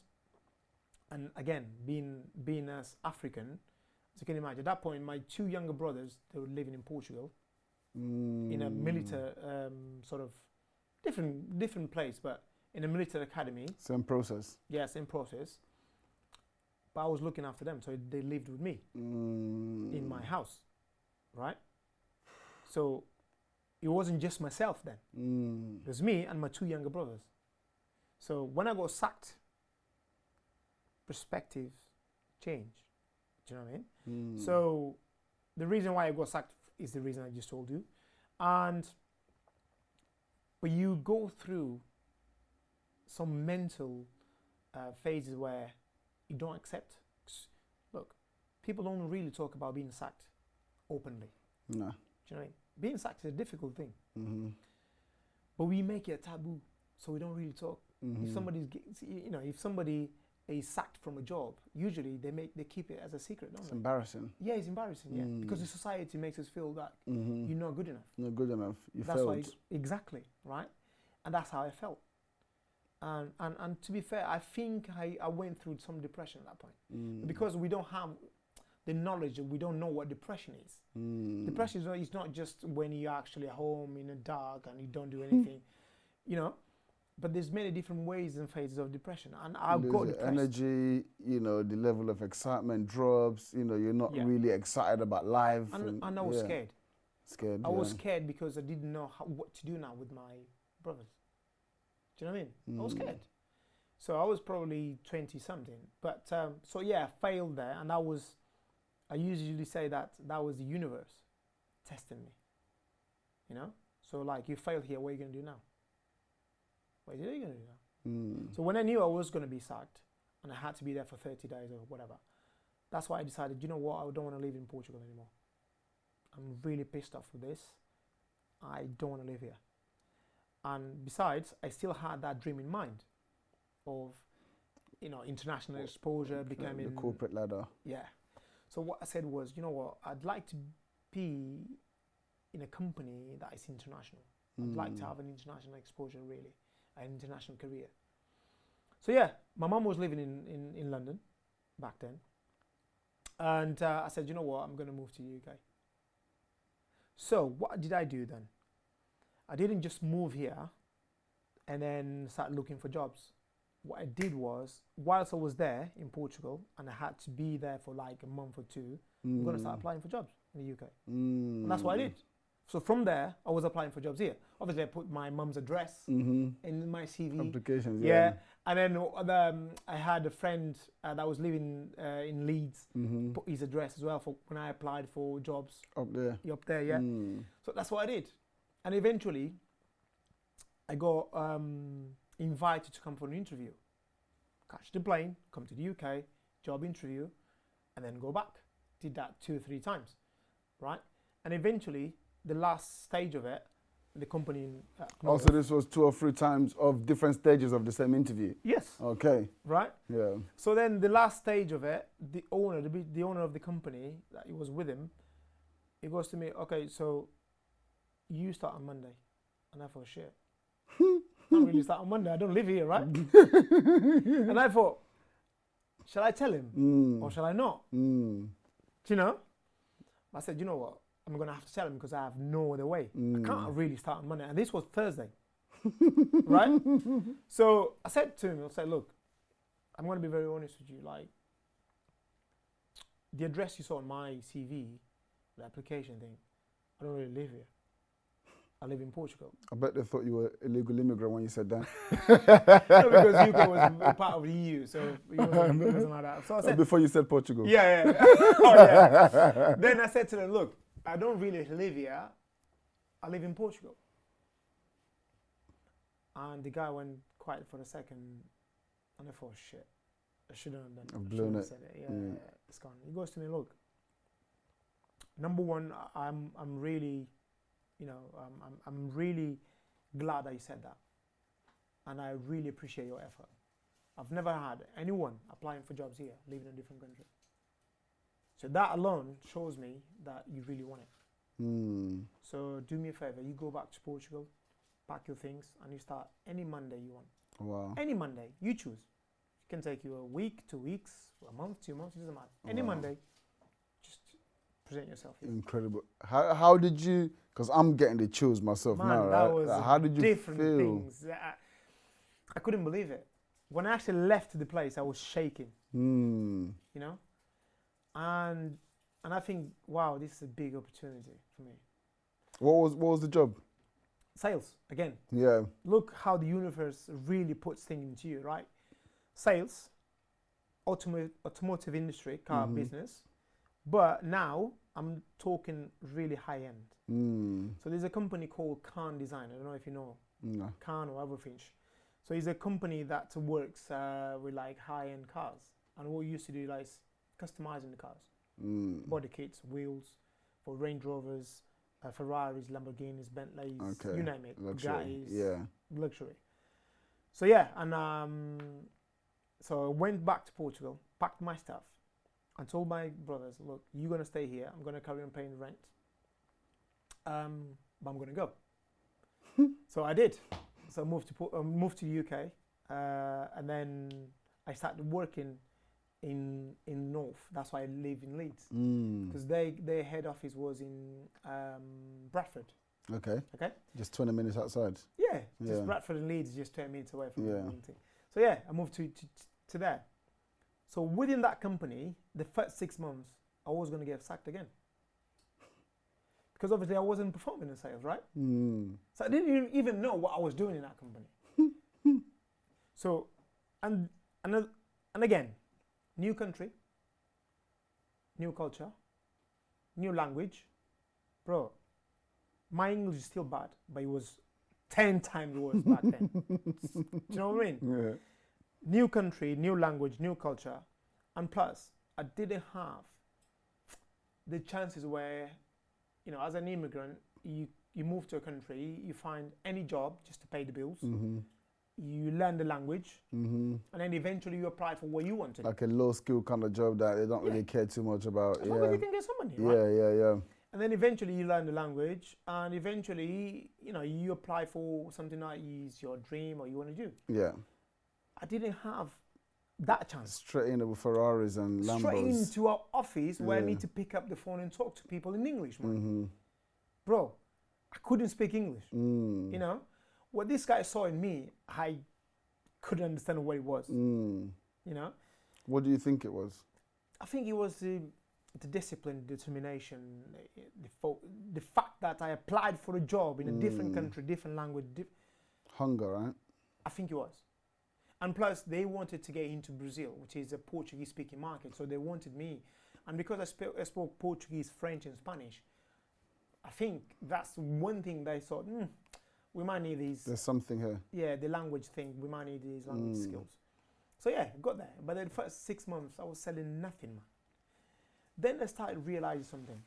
and again, being as African, as you can imagine, at that point, my 2 younger brothers, they were living in Portugal, in a military sort of different place, but in a military academy. Same process. Yeah, same process. But I was looking after them, so they lived with me in my house, right? So it wasn't just myself then. It was me and my 2 younger brothers. So when I got sacked, perspective changed. Do you know what I mean? So the reason why I got sacked is the reason I just told you. But you go through some mental phases where you don't accept. Look, people don't really talk about being sacked openly. No. Do you know what I mean? Being sacked is a difficult thing. But we make it a taboo. so we don't really talk. Mm-hmm. If if somebody is sacked from a job, usually they keep it as a secret, don't It's they? embarrassing. Yeah, it's embarrassing. Yeah, because the society makes us feel that Mm-hmm. you're not good enough. Not good enough. You That's failed. why exactly, right? And that's how I felt. And to be fair, I think I went through some depression at that point because we don't have the knowledge, we don't know what depression is. Depression is not just when you're actually at home in the dark and you don't do anything, but there's many different ways and phases of depression. And I've got depressed. Energy, the level of excitement drops, you're not really excited about life. And I was scared. Scared, I was scared because I didn't know what to do now with my brothers. Do you know what I mean? I was scared. So I was probably 20 something. But I failed there. And I usually say that was the universe testing me. So like, you failed here, what are you going to do now? What are you going to do now? So when I knew I was going to be sacked and I had to be there for 30 days or whatever, that's why I decided, you know what, I don't want to live in Portugal anymore. I'm really pissed off with this. I don't want to live here. And besides, I still had that dream in mind of, international exposure, becoming the corporate ladder. Yeah. So what I said was, you know what, I'd like to be in a company that is international. I'd like to have an international exposure, really, an international career. So yeah, my mum was living in London back then. And I said, you know what, I'm going to move to the UK. So what did I do then? I didn't just move here and then start looking for jobs. What I did was, whilst I was there in Portugal and I had to be there for like a month or two, I'm going to start applying for jobs in the UK. And that's what I did. So from there, I was applying for jobs here. Obviously, I put my mum's address in my CV. Applications, yeah. And then I had a friend that was living in Leeds, put his address as well for when I applied for jobs. Up there. Up there, yeah. So that's what I did. And eventually, I got invited to come for an interview. Catch the plane, come to the UK, job interview, and then go back. Did that 2 or 3 times, right? And eventually, the last stage of it, the company... Also, this was 2 or 3 times of different stages of the same interview? Yes. Okay. Right? Yeah. So then the last stage of it, the owner of the company, that he was with him, he goes to me, okay, so you start on Monday. And I thought, shit, I don't really start on Monday. I don't live here, right? And I thought, shall I tell him or shall I not? Do you know? I said, you know what? I'm going to have to tell him because I have no other way. I can't really start on Monday. And this was Thursday, right? So I said to him, I said, look, I'm going to be very honest with you. Like, the address you saw on my CV, the application thing, I don't really live here. I live in Portugal. I bet they thought you were an illegal immigrant when you said that. No, because UK was part of the EU, so it wasn't like that. So I said, before you said Portugal. Yeah. Oh, yeah. Then I said to them, look, I don't really live here. I live in Portugal. And the guy went quiet for a second, and I thought, shit, I shouldn't have done it. I've blown it. Said it. Yeah, it's gone. He goes to me, look, number one, I'm really... I'm really glad that you said that. And I really appreciate your effort. I've never had anyone applying for jobs here, living in a different country. So that alone shows me that you really want it. So do me a favor, you go back to Portugal, pack your things, and you start any Monday you want. Wow. Any Monday, you choose. It can take you a week, 2 weeks, a month, 2 months, it doesn't matter. Any Monday, just present yourself here. Incredible. How did you, because I'm getting the chills myself now, right? That was how did you different feel? Things. I couldn't believe it. When I actually left the place, I was shaking. And I think, wow, this is a big opportunity for me. What was the job? Sales, again. Yeah. Look how the universe really puts things into you, right? Sales, automotive industry, car business. But now I'm talking really high end. So there's a company called Khan Design. I don't know if you know Khan or Everfinch. So it's a company that works with like high end cars. And what we used to do like is customizing the cars. Body kits, wheels for Range Rovers, Ferraris, Lamborghinis, Bentleys, you name it. Luxury. Bugattis, Yeah. luxury. So yeah, and so I went back to Portugal, packed my stuff, and told my brothers, look, you're gonna stay here. I'm gonna carry on paying rent. But I'm gonna go. So I did. So I moved to the UK, and then I started working in North. That's why I live in Leeds, because their head office was in Bradford. Okay. Okay. Just 20 minutes outside. Yeah, just Yeah. Bradford and Leeds is just 10 minutes away from Yeah. the main thing. So yeah, I moved to there. So within that company, the first 6 months, I was going to get sacked again. Because obviously I wasn't performing in sales, right? So I didn't even know what I was doing in that company. So, and again, new country, new culture, new language. Bro, my English is still bad, but it was 10 times worse back then. Do you know what I mean? Yeah. New country, new language, new culture. And plus, I didn't have the chances where, you know, as an immigrant, you move to a country, you find any job just to pay the bills. You learn the language, and then eventually you apply for what you wanted. Like a low skill kind of job that they don't really care too much about. As long as you can get some money, Yeah, right? yeah. And then eventually you learn the language, and eventually, you know, you apply for something that is your dream or you want to do. Yeah. I didn't have that chance. Straight in with Ferraris and Lambos. Straight into our office where I Yeah. need to pick up the phone and talk to people in English, man. Bro, I couldn't speak English. You know, what this guy saw in me, I couldn't understand what it was. You know, What do you think it was? I think it was the discipline, determination, the fact that I applied for a job in a different country, different language. Hunger, right? I think it was. And plus, they wanted to get into Brazil, which is a Portuguese-speaking market. So they wanted me. And because I spoke Portuguese, French, and Spanish, I think that's one thing they thought, we might need these. There's something here. Yeah, the language thing, we might need these language skills. So yeah, got there. But then the first 6 months, I was selling nothing, man. Then I started realizing something.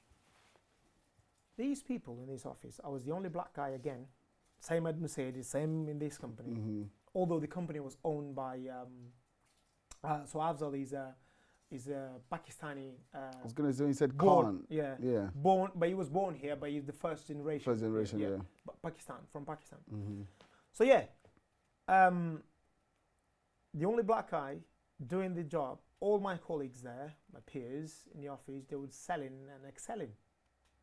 These people in this office, I was the only black guy again. Same at Mercedes, same in this company. Although the company was owned by, so Adbel is a Pakistani. I was going to say, you said born, Khan. yeah, Yeah. born, but he was born here, but he's the first generation. First generation, yeah. Pakistan, from Pakistan. So yeah, the only black guy doing the job. All my colleagues there, my peers in the office, they were selling and excelling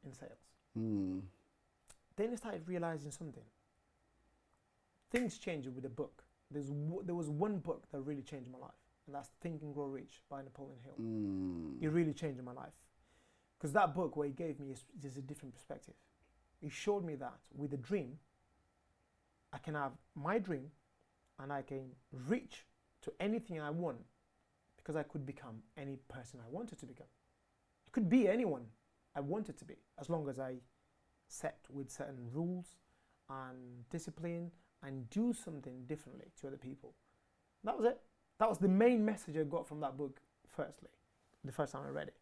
in sales. Then I started realizing something. Things changed with the book. There was one book that really changed my life, and that's Think and Grow Rich by Napoleon Hill. It really changed my life. Because that book, what it gave me is a different perspective. It showed me that with a dream, I can have my dream and I can reach to anything I want, because I could become any person I wanted to become. I could be anyone I wanted to be, as long as I set with certain rules and discipline and do something differently to other people. That was it. That was the main message I got from that book, firstly, the first time I read it.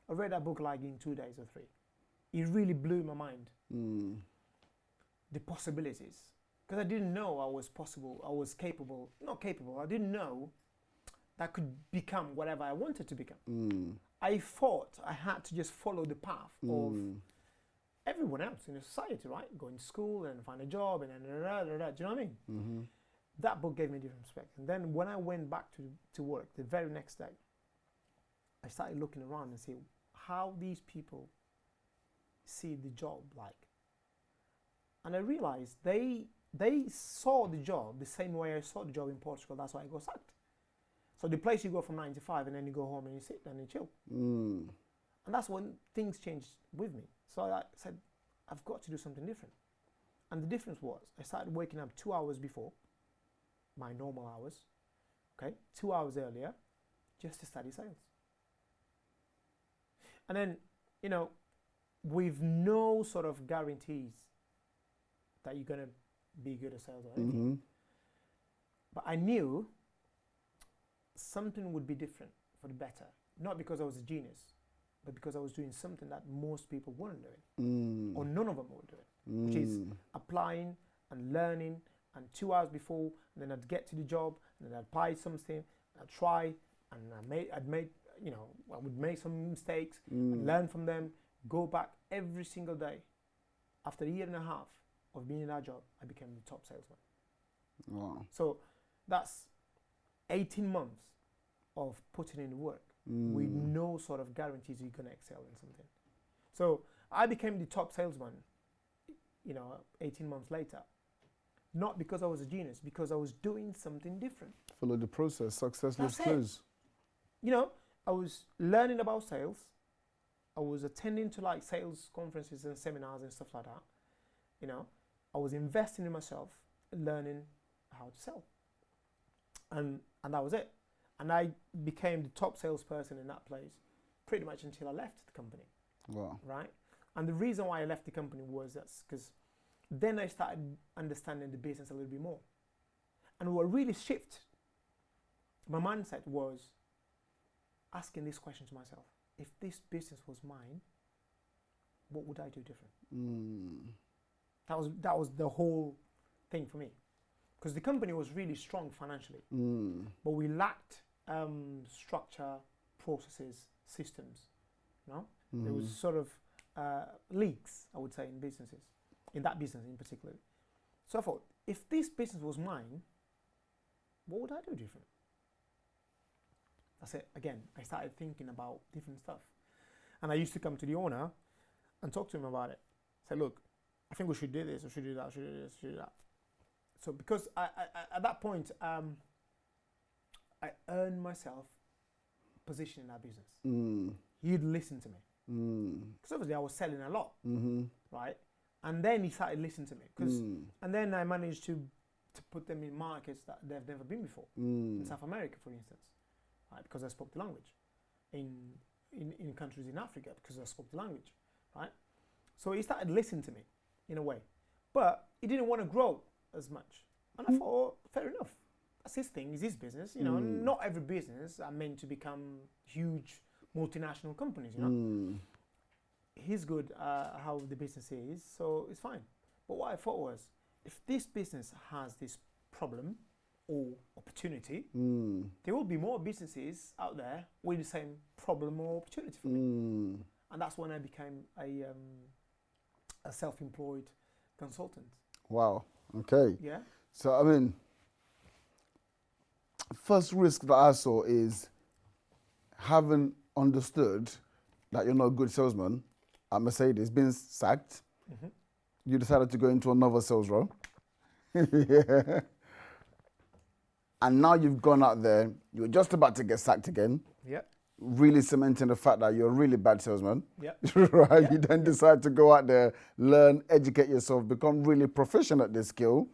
I read that book like in 2 days or 3. It really blew my mind. The possibilities. Because I didn't know I was capable, not capable, I didn't know that I could become whatever I wanted to become. I thought I had to just follow the path of everyone else in the society, right? Go to school and find a job and do you know what I mean? That book gave me a different perspective. And then when I went back to work the very next day, I started looking around and see how these people see the job like. And I realized they saw the job the same way I saw the job in Portugal. That's why I got sacked. So the place you go from 9 to 5 and then you go home and you sit and you chill. And that's when things changed with me. So I said, I've got to do something different. And the difference was, I started waking up 2 hours before my normal hours, okay, 2 hours earlier, just to study sales. And then, you know, with no sort of guarantees that you're going to be good at sales or anything. But I knew something would be different for the better. Not because I was a genius, but because I was doing something that most people weren't doing, or none of them were doing, which is applying and learning and 2 hours before, and then I'd get to the job, and then I'd apply something, I'd try, and I would make some mistakes, I'd learn from them, go back every single day. After a year and a half of being in that job, I became the top salesman. Wow. So that's 18 months of putting in the work with no sort of guarantees you're going to excel in something. So I became the top salesman, 18 months later. Not because I was a genius, because I was doing something different. Follow the process. Success leaves That's it. clues. I was learning about sales. I was attending to like sales conferences and seminars and stuff like that. I was investing in myself, learning how to sell. And that was it. And I became the top salesperson in that place pretty much until I left the company. Wow. Right? And the reason why I left the company was that's because then I started understanding the business a little bit more. And what really shifted my mindset was asking this question to myself. If this business was mine, what would I do different? That was the whole thing for me. Because the company was really strong financially, but we lacked structure, processes, systems. There was sort of leaks, I would say, in businesses, in that business in particular. So I thought, if this business was mine, what would I do different? That's it. Again, I started thinking about different stuff. And I used to come to the owner and talk to him about it. Say, look, I think we should do this, or should do that, should do this, should do that. So because I at that point, I earned myself position in that business. He'd listen to me. Because obviously I was selling a lot, right? And then he started listening to me. And then I managed to put them in markets that they've never been before. In South America, for instance. Right, because I spoke the language, in countries in Africa because I spoke the language, right? So he started listening to me, in a way, but he didn't want to grow as much, and I thought, oh, fair enough, that's his thing, it's his business, Not every business are meant to become huge multinational companies, He's good how the business is, so it's fine. But what I thought was, if this business has this problem or opportunity, there will be more businesses out there with the same problem or opportunity for me. And that's when I became a self-employed consultant. Wow. Okay. Yeah. So, first risk that I saw is having understood that you're not a good salesman at Mercedes, being sacked. You decided to go into another sales role. Yeah. And now you've gone out there, you're just about to get sacked again. Yeah. Really cementing the fact that you're a really bad salesman. Yeah. Right? Yeah. You then decide to go out there, learn, educate yourself, become really proficient at this skill.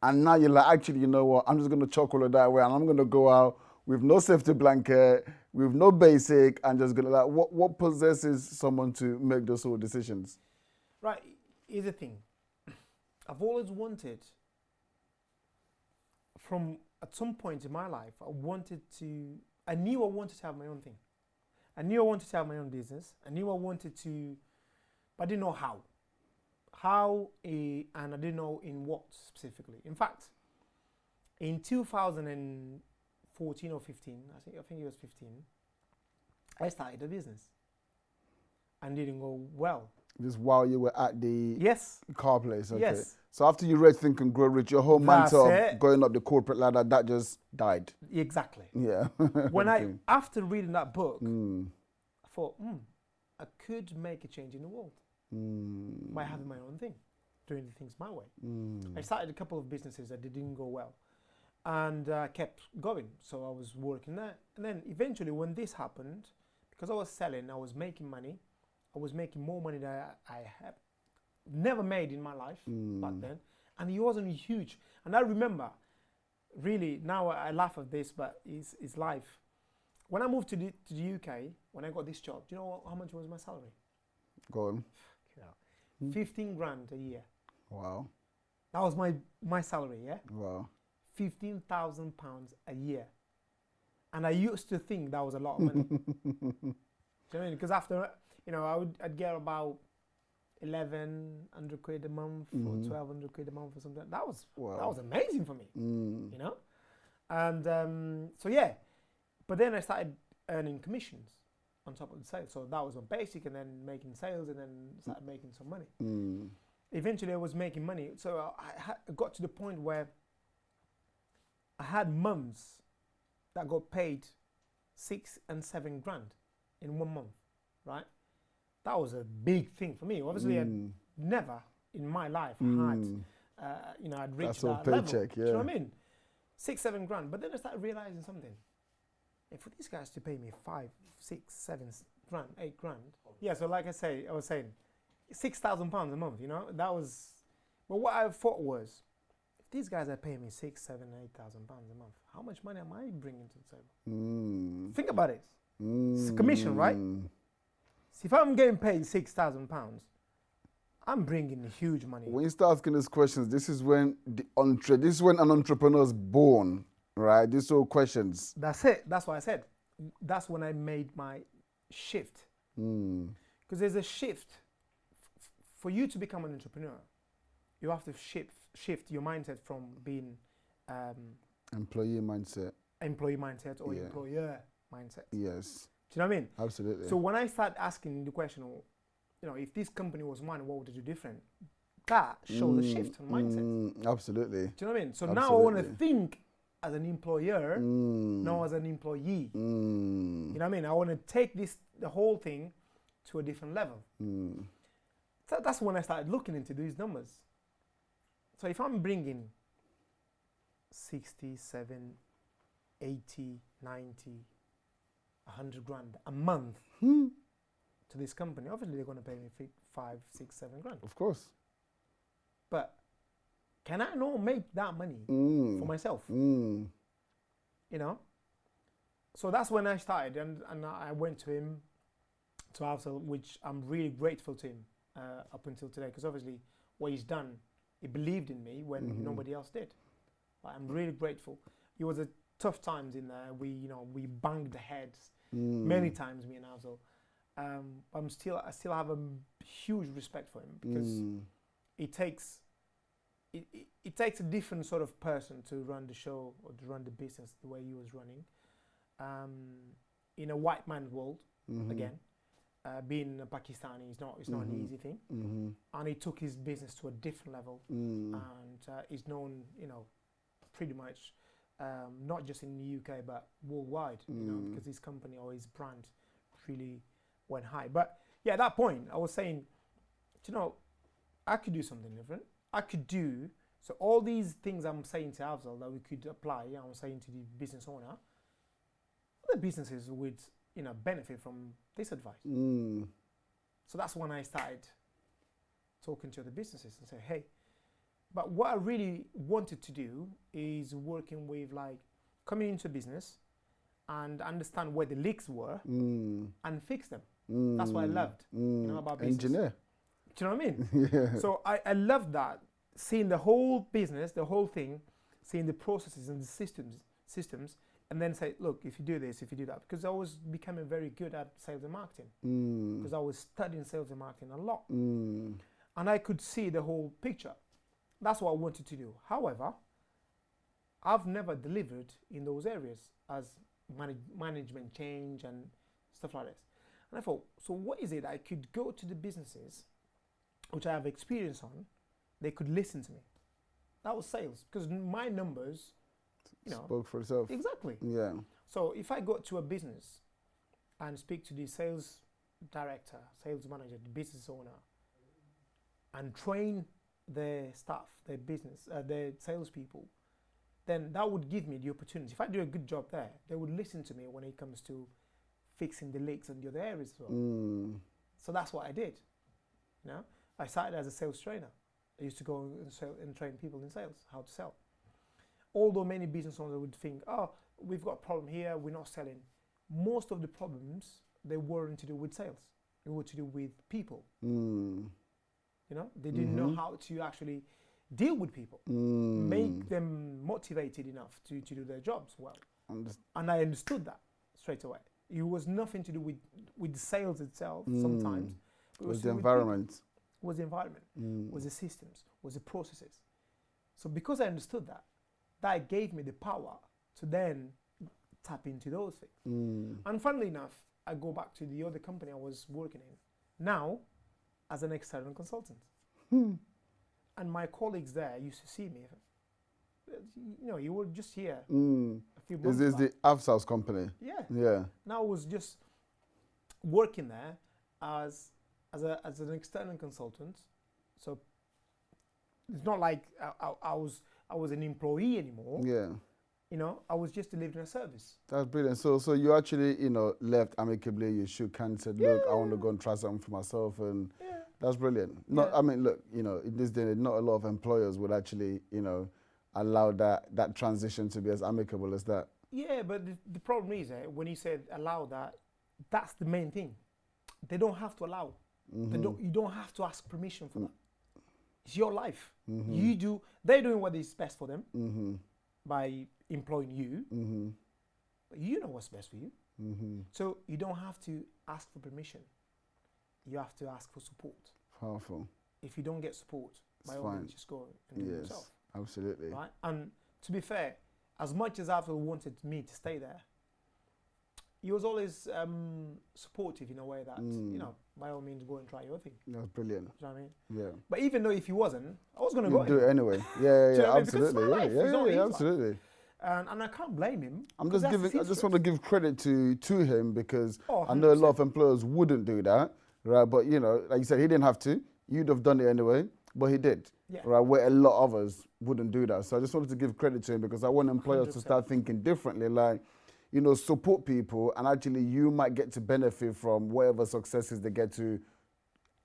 And now you're like, actually, you know what? I'm just going to chuck all of that away and I'm going to go out with no safety blanket, with no basic, and just going to like, what possesses someone to make those sort of decisions? Right. Here's the thing. I've always wanted, at some point in my life, I knew I wanted to have my own thing. I knew I wanted to have my own business. I knew I wanted to, but I didn't know how. And I didn't know in what specifically. In fact, in 2014 or 15, I think it was 15, I started a business and didn't go well. Just while you were at the car place, okay. Yes. So after you read Think and Grow Rich, your whole mindset of going up the corporate ladder, that just died. Exactly. Yeah. After reading that book, I thought, I could make a change in the world by having my own thing, doing the things my way. I started a couple of businesses that didn't go well, and kept going. So I was working there, and then eventually, when this happened, because I was selling, I was making money. I was making more money than I have never made in my life back then, and it wasn't huge. And I remember, really, now I laugh at this, but it's life. When I moved to the UK, when I got this job, do you know how much was my salary? Go on. 15 grand a year. Wow. That was my salary, yeah? Wow. £15,000 a year. And I used to think that was a lot of money. Do you know what I mean? Because after, I'd get about 1,100 quid a month or 1,200 quid a month or something. That was amazing for me, you know. And so yeah, but then I started earning commissions on top of the sales. So that was on basic, and then making sales, and then started making some money. Eventually, I was making money. So I got to the point where I had months that got paid 6 and 7 grand in 1 month, right? That was a big thing for me. Obviously, I'd never in my life had, I'd reached that level. Paycheck, Do you know what I mean? 6, 7 grand. But then I started realizing something. If for these guys to pay me 5, 6, 7 grand, 8 grand. Yeah, so like I was saying, £6,000 a month, you know, that was, but what I thought was, if these guys are paying me 6, 7, 8,000 pounds a month, how much money am I bringing to the table? Think about it. It's a commission, right? So if I'm getting paid £6,000, I'm bringing huge money. When you start asking these questions, this is when an entrepreneur is born, right? These are all questions. That's it. That's what I said. That's when I made my shift. Because there's a shift. For you to become an entrepreneur, you have to shift your mindset from being employee mindset or employer mindset. Yes. Do you know what I mean? Absolutely. So when I start asking the question, if this company was mine, what would it do different? That shows a shift in mindset. Absolutely. Do you know what I mean? So Absolutely. now I want to think as an employer, not as an employee. You know what I mean? I want to take the whole thing to a different level. So that's when I started looking into these numbers. So if I'm bringing 60, 70, 80, 90, 100 grand a month to this company, obviously they're going to pay me 5, 6, 7 grand. Of course. But can I not make that money for myself? You know? So that's when I started, and I went to him, to Adbel, which I'm really grateful to him up until today, because obviously what he's done, he believed in me when nobody else did. But I'm really grateful. It was a tough times in there. We banged heads many times, me and Adbel. I still have a huge respect for him, because it takes a different sort of person to run the show or to run the business the way he was running. In a white man's world, again, being a Pakistani is not an easy thing, and he took his business to a different level, and is known, pretty much not just in the UK but worldwide, because his company or his brand really went high. But yeah, at that point, I was saying, I could do something different. I could do so. All these things I'm saying to Adbel that we could apply, I'm saying to the business owner, other businesses would benefit from this advice. So that's when I started talking to other businesses and say, hey, but what I really wanted to do is working with, like, coming into business and understand where the leaks were and fix them. That's what I loved, about business. Engineer. Do you know what I mean? Yeah. So I loved that, seeing the whole business, the whole thing, seeing the processes and the systems, and then say, look, if you do this, if you do that, because I was becoming very good at sales and marketing, because I was studying sales and marketing a lot, and I could see the whole picture. That's what I wanted to do. However, I've never delivered in those areas as management change and stuff like this. And I thought, so what is it I could go to the businesses, which I have experience on, they could listen to me. That was sales, because my numbers, spoke for itself. Exactly. Yeah. So if I go to a business and speak to the sales director, sales manager, the business owner, and train their staff, their business, their salespeople, then that would give me the opportunity. If I do a good job there, they would listen to me when it comes to fixing the leaks in the other areas as well. So that's what I did. I started as a sales trainer. I used to go and train people in sales, how to sell. Although many business owners would think, oh, we've got a problem here, we're not selling. Most of the problems, they weren't to do with sales. They were to do with people. They didn't know how to actually deal with people, make them motivated enough to do their jobs well. And I understood that straight away. It was nothing to do with the sales itself sometimes. It was the environment. was the environment, was the systems, was the processes. So because I understood that, that gave me the power to then tap into those things. And funnily enough, I go back to the other company I was working in now as an external consultant. And my colleagues there used to see me. You know, you were just here a few months Is this back. the Afsal's company? Yeah. Yeah. Now I was just working there as an external consultant. So it's not like I was an employee anymore. Yeah. You know, I was just delivering a service. That's brilliant. So you actually, you know, left amicably. You shook hands, said, look, I want to go and try something for myself, and that's brilliant. Not, I mean, look, you know, in this day, not a lot of employers would actually, you know, allow that transition to be as amicable as that. Yeah, but the problem is when you said allow that, that's the main thing. They don't have to allow. You don't have to ask permission for that. It's your life. You do. They're doing what is best for them by employing you. But you know what's best for you. So you don't have to ask for permission. You have to ask for support. Powerful. If you don't get support, by all means, just go and do it yourself. Absolutely. Right? And to be fair, as much as Adbel wanted me to stay there, he was always supportive in a way that, you know, by all means, go and try your thing. That's brilliant. Do you know what I mean? Yeah. But even though if he wasn't, I was going to go. Do it anyway. Do you know what I mean? Because it's Absolutely. my life. It's not his life. Absolutely. And I can't blame him. I just want to give credit to him because Oh, I know a lot 100%. of employers wouldn't do that, right? But you know, like you said, he didn't have to. You'd have done it anyway, but he did, right? Where a lot of us wouldn't do that. So I just wanted to give credit to him because I want employers 100%. to start thinking differently, like, you know, support people, and actually you might get to benefit from whatever successes they get to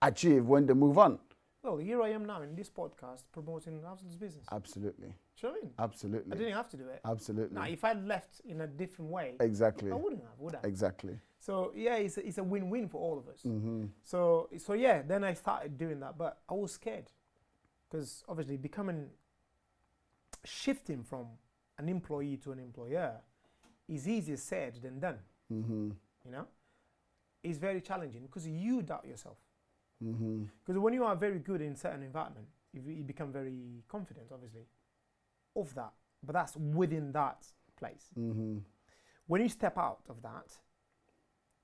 achieve when they move on. Well, here I am now in this podcast promoting Adbel's business. Absolutely. Do you know what I mean? Absolutely. I didn't have to do it. Absolutely. Now, if I left in a different way, Exactly. I wouldn't have, would I? Exactly. So yeah, it's a win-win for all of us. So yeah, then I started doing that, but I was scared because obviously shifting from an employee to an employer is easier said than done. You know, it's very challenging because you doubt yourself. Because when you are very good in certain environment, you become very confident, obviously, of that. But that's within that place. When you step out of that,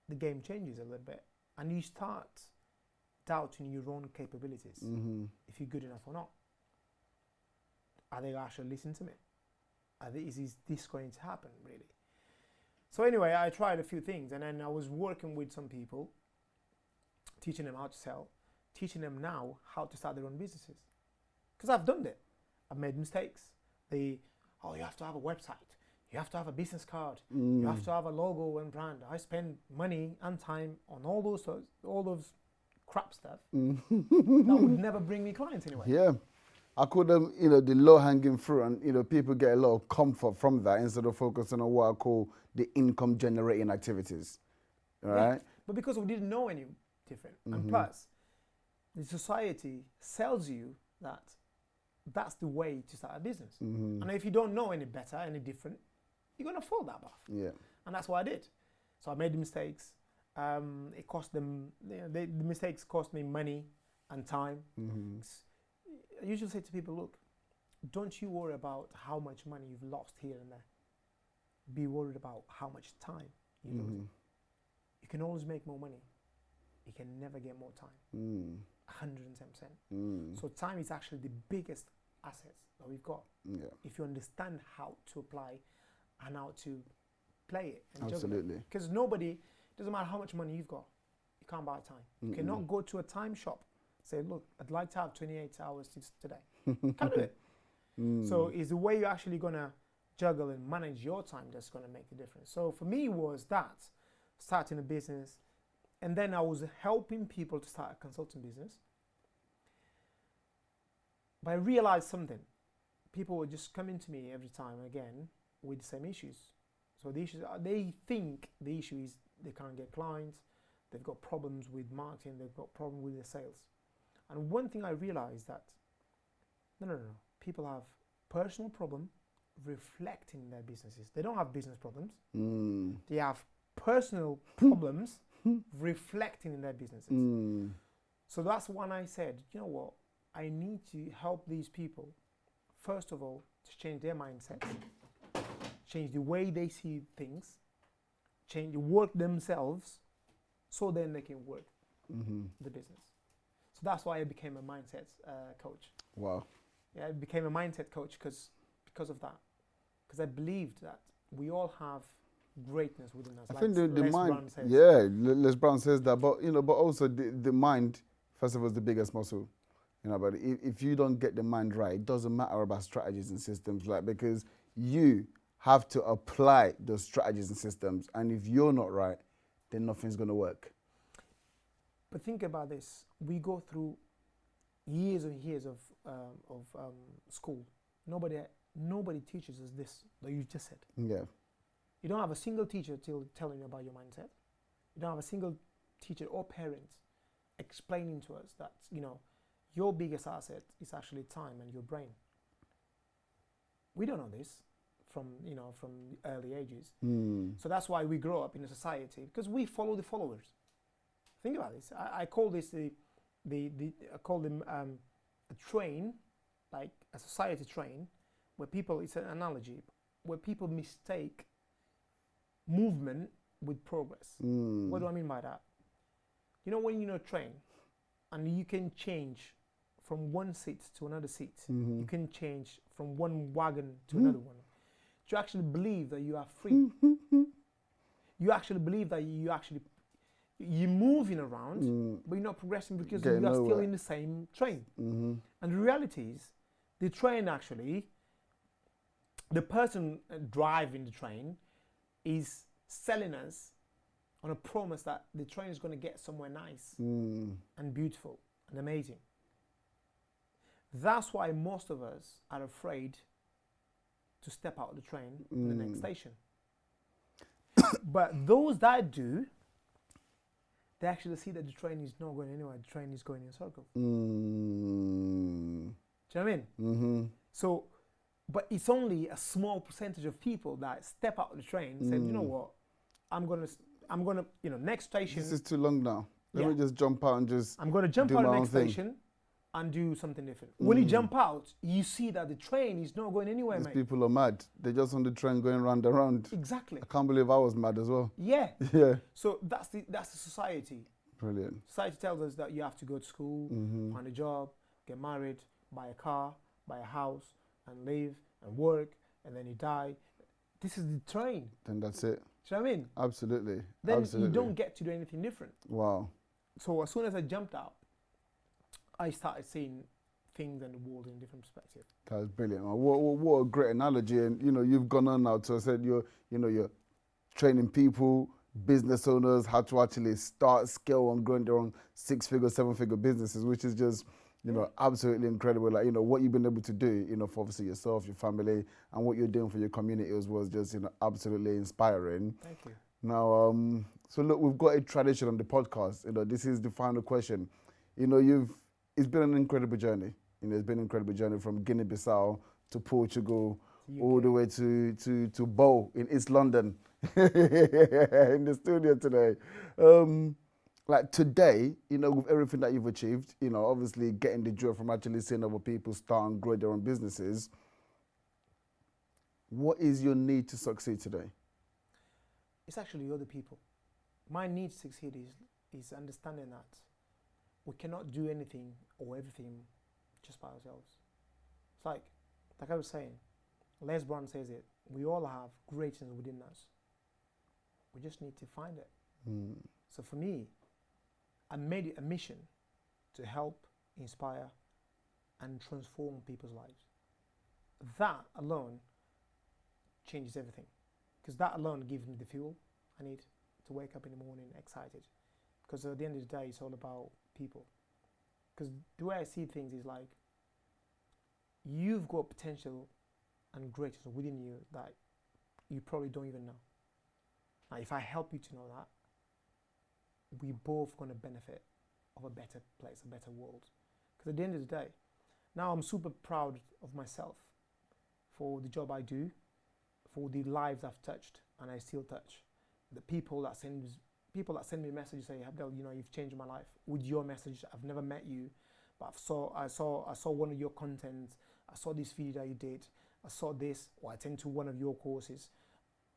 the game changes a little bit, and you start doubting your own capabilities. If you're good enough or not. Are they actually listening to me? Is this going to happen, really? So anyway, I tried a few things, and then I was working with some people, teaching them how to sell, teaching them now how to start their own businesses. Because I've done it. I've made mistakes. You have to have a website. You have to have a business card. You have to have a logo and brand. I spend money and time on all those crap stuff that would never bring me clients anyway. Yeah. I call them, you know, the low-hanging fruit, and, you know, people get a lot of comfort from that instead of focusing on what I call the income-generating activities, all right? Yeah, but because we didn't know any different. And plus, the society sells you that that's the way to start a business. And if you don't know any better, any different, you're going to follow that path. Yeah. And that's what I did. So I made the mistakes. It cost them, the mistakes cost me money and time. I usually say to people, look, don't you worry about how much money you've lost here and there. Be worried about how much time you lose. You can always make more money. You can never get more time. 110%. So time is actually the biggest asset that we've got. If you understand how to apply and how to play it and juggle it. Because doesn't matter how much money you've got, you can't buy time. You cannot go to a time shop, say, look, I'd like to have 28 hours today. Can't do it. So it's the way you're actually going to juggle and manage your time that's going to make the difference. So for me, it was that, starting a business. And then I was helping people to start a consulting business. But I realized something. People were just coming to me every time again with the same issues. So the issues, they think the issue is they can't get clients, they've got problems with marketing, they've got problems with their sales. And one thing I realized that, no. People have personal problem reflecting in their businesses. They don't have business problems. They have personal problems reflecting in their businesses. So that's when I said, you know what, I need to help these people, first of all, to change their mindset, change the way they see things, change the work themselves, so then they can work the business. So that's why I became a mindset coach. Wow. Yeah, I became a mindset coach because of that. Because I believed that we all have greatness within us. I think the Les mind, Brown says. yeah, Les Brown says that, but but also the mind, first of all, is the biggest muscle. But if you don't get the mind right, it doesn't matter about strategies and systems, like, because you have to apply those strategies and systems, and if you're not right, then nothing's going to work. But think about this: we go through years and years of school. Nobody teaches us this that you just said. Yeah. You don't have a single teacher telling you about your mindset. You don't have a single teacher or parent explaining to us that, your biggest asset is actually time and your brain. We don't know this from early ages. So that's why we grow up in a society, because we follow the followers. Think about this. I call this I call them a train, like a society train, where people, it's an analogy, where people mistake movement with progress. What do I mean by that? When you're in a train and you can change from one seat to another seat, you can change from one wagon to another one. You actually believe that you are free. You actually believe that you're moving around, but you're not progressing because you are still in the same train. And the reality is, the train actually, the person driving the train is selling us on a promise that the train is going to get somewhere nice and beautiful and amazing. That's why most of us are afraid to step out of the train in the next station. But those that do, they actually see that the train is not going anywhere. The train is going in a circle. Do you know what I mean? So, but it's only a small percentage of people that step out of the train and say, you know what, I'm gonna, next station. This is too long now. Let me just jump out and just. I'm gonna jump out of the next station and do something different. When you jump out, you see that the train is not going anywhere, These mate. people are mad. They're just on the train going round and round. Exactly. I can't believe I was mad as well. Yeah. Yeah. So that's the society. Brilliant. Society tells us that you have to go to school, find a job, get married, buy a car, buy a house, and live and work, and then you die. This is the train. Then that's it. Do you know what I mean? Absolutely. Then Absolutely. you don't get to do anything different. Wow. So as soon as I jumped out, I started seeing things and the world in a different perspective. That was brilliant. Man. What a great analogy. And you've gone on now to said you're training people, business owners, how to actually start, scale, and grow their own 6-figure, 7-figure businesses, which is just absolutely incredible. Like what you've been able to do, for obviously yourself, your family, and what you're doing for your community was just absolutely inspiring. Thank you. Now, so look, we've got a tradition on the podcast. This is the final question. It's been an incredible journey. It's been an incredible journey from Guinea Bissau to Portugal, all the way to Bow in East London, in the studio today. Like today, with everything that you've achieved, obviously getting the joy from actually seeing other people start and grow their own businesses. What is your need to succeed today? It's actually other people. My need to succeed is understanding that we cannot do anything or everything just by ourselves. It's like I was saying, Les Brown says it, we all have greatness within us. We just need to find it. So for me, I made it a mission to help, inspire, and transform people's lives. That alone changes everything. Because that alone gives me the fuel I need to wake up in the morning excited. Because at the end of the day, it's all about people. Because the way I see things is like, you've got potential and greatness within you that you probably don't even know. Now, if I help you to know that, we both going to benefit of a better place, a better world. Because at the end of the day, now I'm super proud of myself for the job I do, for the lives I've touched and I still touch, the people that send people that send me messages say, Adbel, you know, you've changed my life with your message. I've never met you, but I saw one of your content. I saw this video that you did. I saw this, or I attended to one of your courses,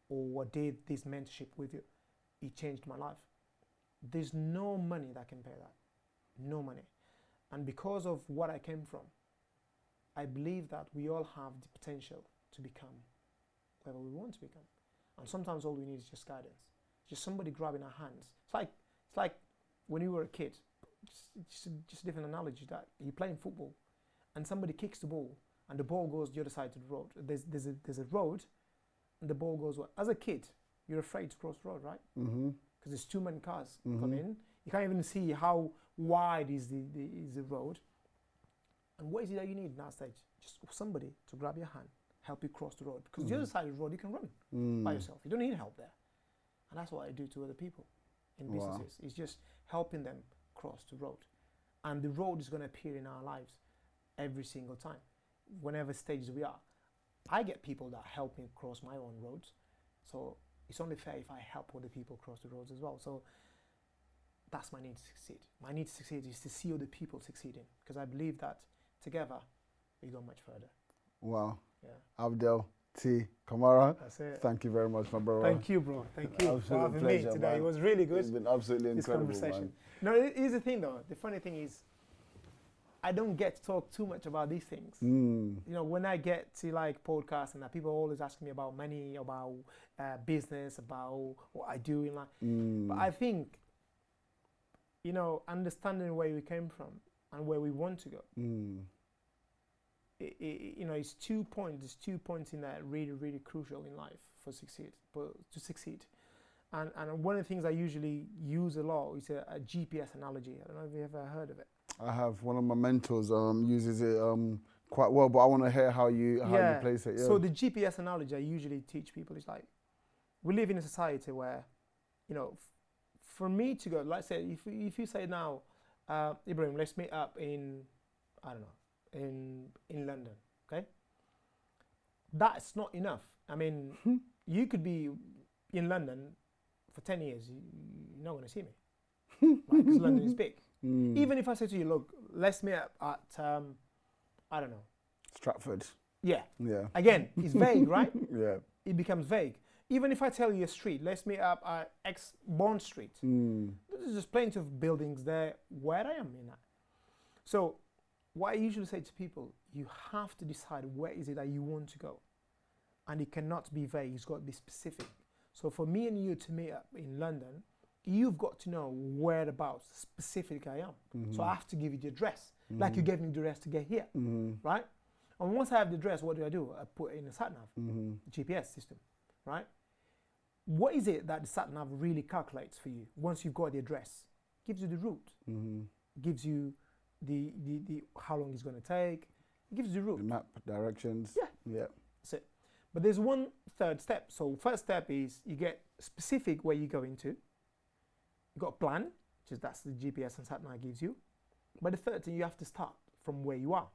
or did this mentorship with you. It changed my life. There's no money that can pay that. No money. And because of what I came from, I believe that we all have the potential to become whatever we want to become. And sometimes all we need is just guidance. Just somebody grabbing our hands. It's like when you were a kid, just a different analogy, that you're playing football and somebody kicks the ball and the ball goes the other side to the road. There's a road and the ball goes, as a kid, you're afraid to cross the road, right? Mm-hmm. Because there's too many cars coming in. You can't even see how wide is the road. And what is it that you need in that stage? Just somebody to grab your hand, help you cross the road. Because the other side of the road, you can run by yourself. You don't need help there. And that's what I do to other people in businesses. It's just helping them cross the road. And the road is going to appear in our lives every single time, whenever stage we are. I get people that help me cross my own roads. So it's only fair if I help other people cross the roads as well. So that's my need to succeed. My need to succeed is to see other people succeeding, because I believe that together we go much further. Wow. Yeah. Adbel T Camara. That's it. Thank you very much, my brother. Thank you, bro. Thank you for having me today. Man. It was really good. It's been absolutely This incredible, conversation. man. No, here's the thing though. The funny thing is, I don't get to talk too much about these things. You know, when I get to like podcasts and that, people always ask me about money, about business, about what I do in life. But I think, you know, understanding where we came from and where we want to go. You know, it's 2 points. There's 2 points in that really, really crucial in life to succeed. And one of the things I usually use a lot is a GPS analogy. I don't know if you've ever heard of it. I have. One of my mentors uses it quite well, but I want to hear how you place it. Yeah. So the GPS analogy I usually teach people is like, we live in a society where, you know, for me to go, let's say, if you say now, Ibrahim, let's meet up in, I don't know, in London, okay? That's not enough. I mean, you could be in London for 10 years, you're not going to see me, right? Because London is big. Even if I say to you, look, let's meet up at, I don't know, Stratford. Yeah. Yeah. Again, it's vague, right? Yeah. It becomes vague. Even if I tell you a street, let's meet up at X Bond Street. There's just plenty of buildings there where I am in that. So what I usually say to people, you have to decide where is it that you want to go. And it cannot be vague, it's got to be specific. So for me and you to meet up in London, you've got to know whereabouts specific I am. So I have to give you the address, like you gave me the address to get here, right? And once I have the address, what do? I put it in a sat-nav, GPS system, right? What is it that the sat-nav really calculates for you once you've got the address? Gives you the route, gives you the how long it's going to take, it gives you the route. The map, directions. Yeah. That's it. But there's one third step. So first step is you get specific where you're going to. You got a plan, which is that's the GPS and sat-nav gives you. But the third thing, you have to start from where you are.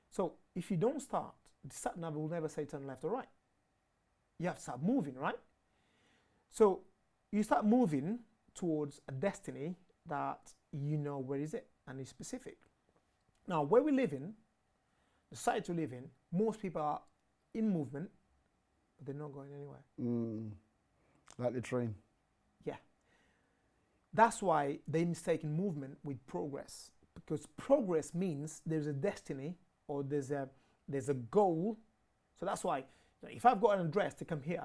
So if you don't start, the sat-nav will never say turn left or right. You have to start moving, right? So you start moving towards a destiny that you know where is it and is specific. Now, where we live in, the site we live in, most people are in movement, but they're not going anywhere. Like the train. Yeah. That's why they mistake movement with progress, because progress means there's a destiny or there's a goal. So that's why if I've got an address to come here,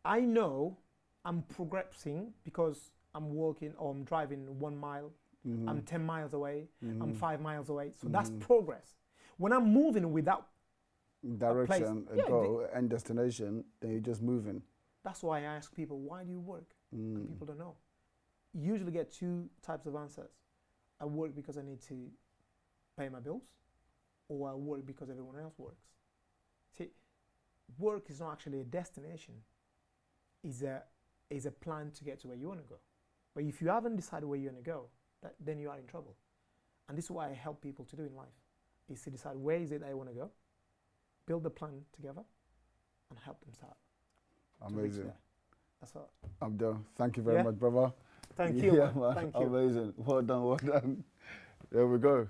I know I'm progressing because I'm walking or I'm driving 1 mile, I'm 10 miles away, I'm 5 miles away. So that's progress. When I'm moving without direction, a goal, and destination, then you're just moving. That's why I ask people, why do you work? And people don't know. You usually get 2 types of answers. I work because I need to pay my bills, or I work because everyone else works. See, work is not actually a destination. It's a plan to get to where you want to go. But if you haven't decided where you want to go, then you are in trouble. And this is what I help people to do in life, is to decide where is it they want to go, build a plan together, and help them start. Amazing. That's all. Abdel, thank you very Yeah? much, brother. Thank you. Yeah, Man. man. Thank you. Amazing. Well done, well done. There we go.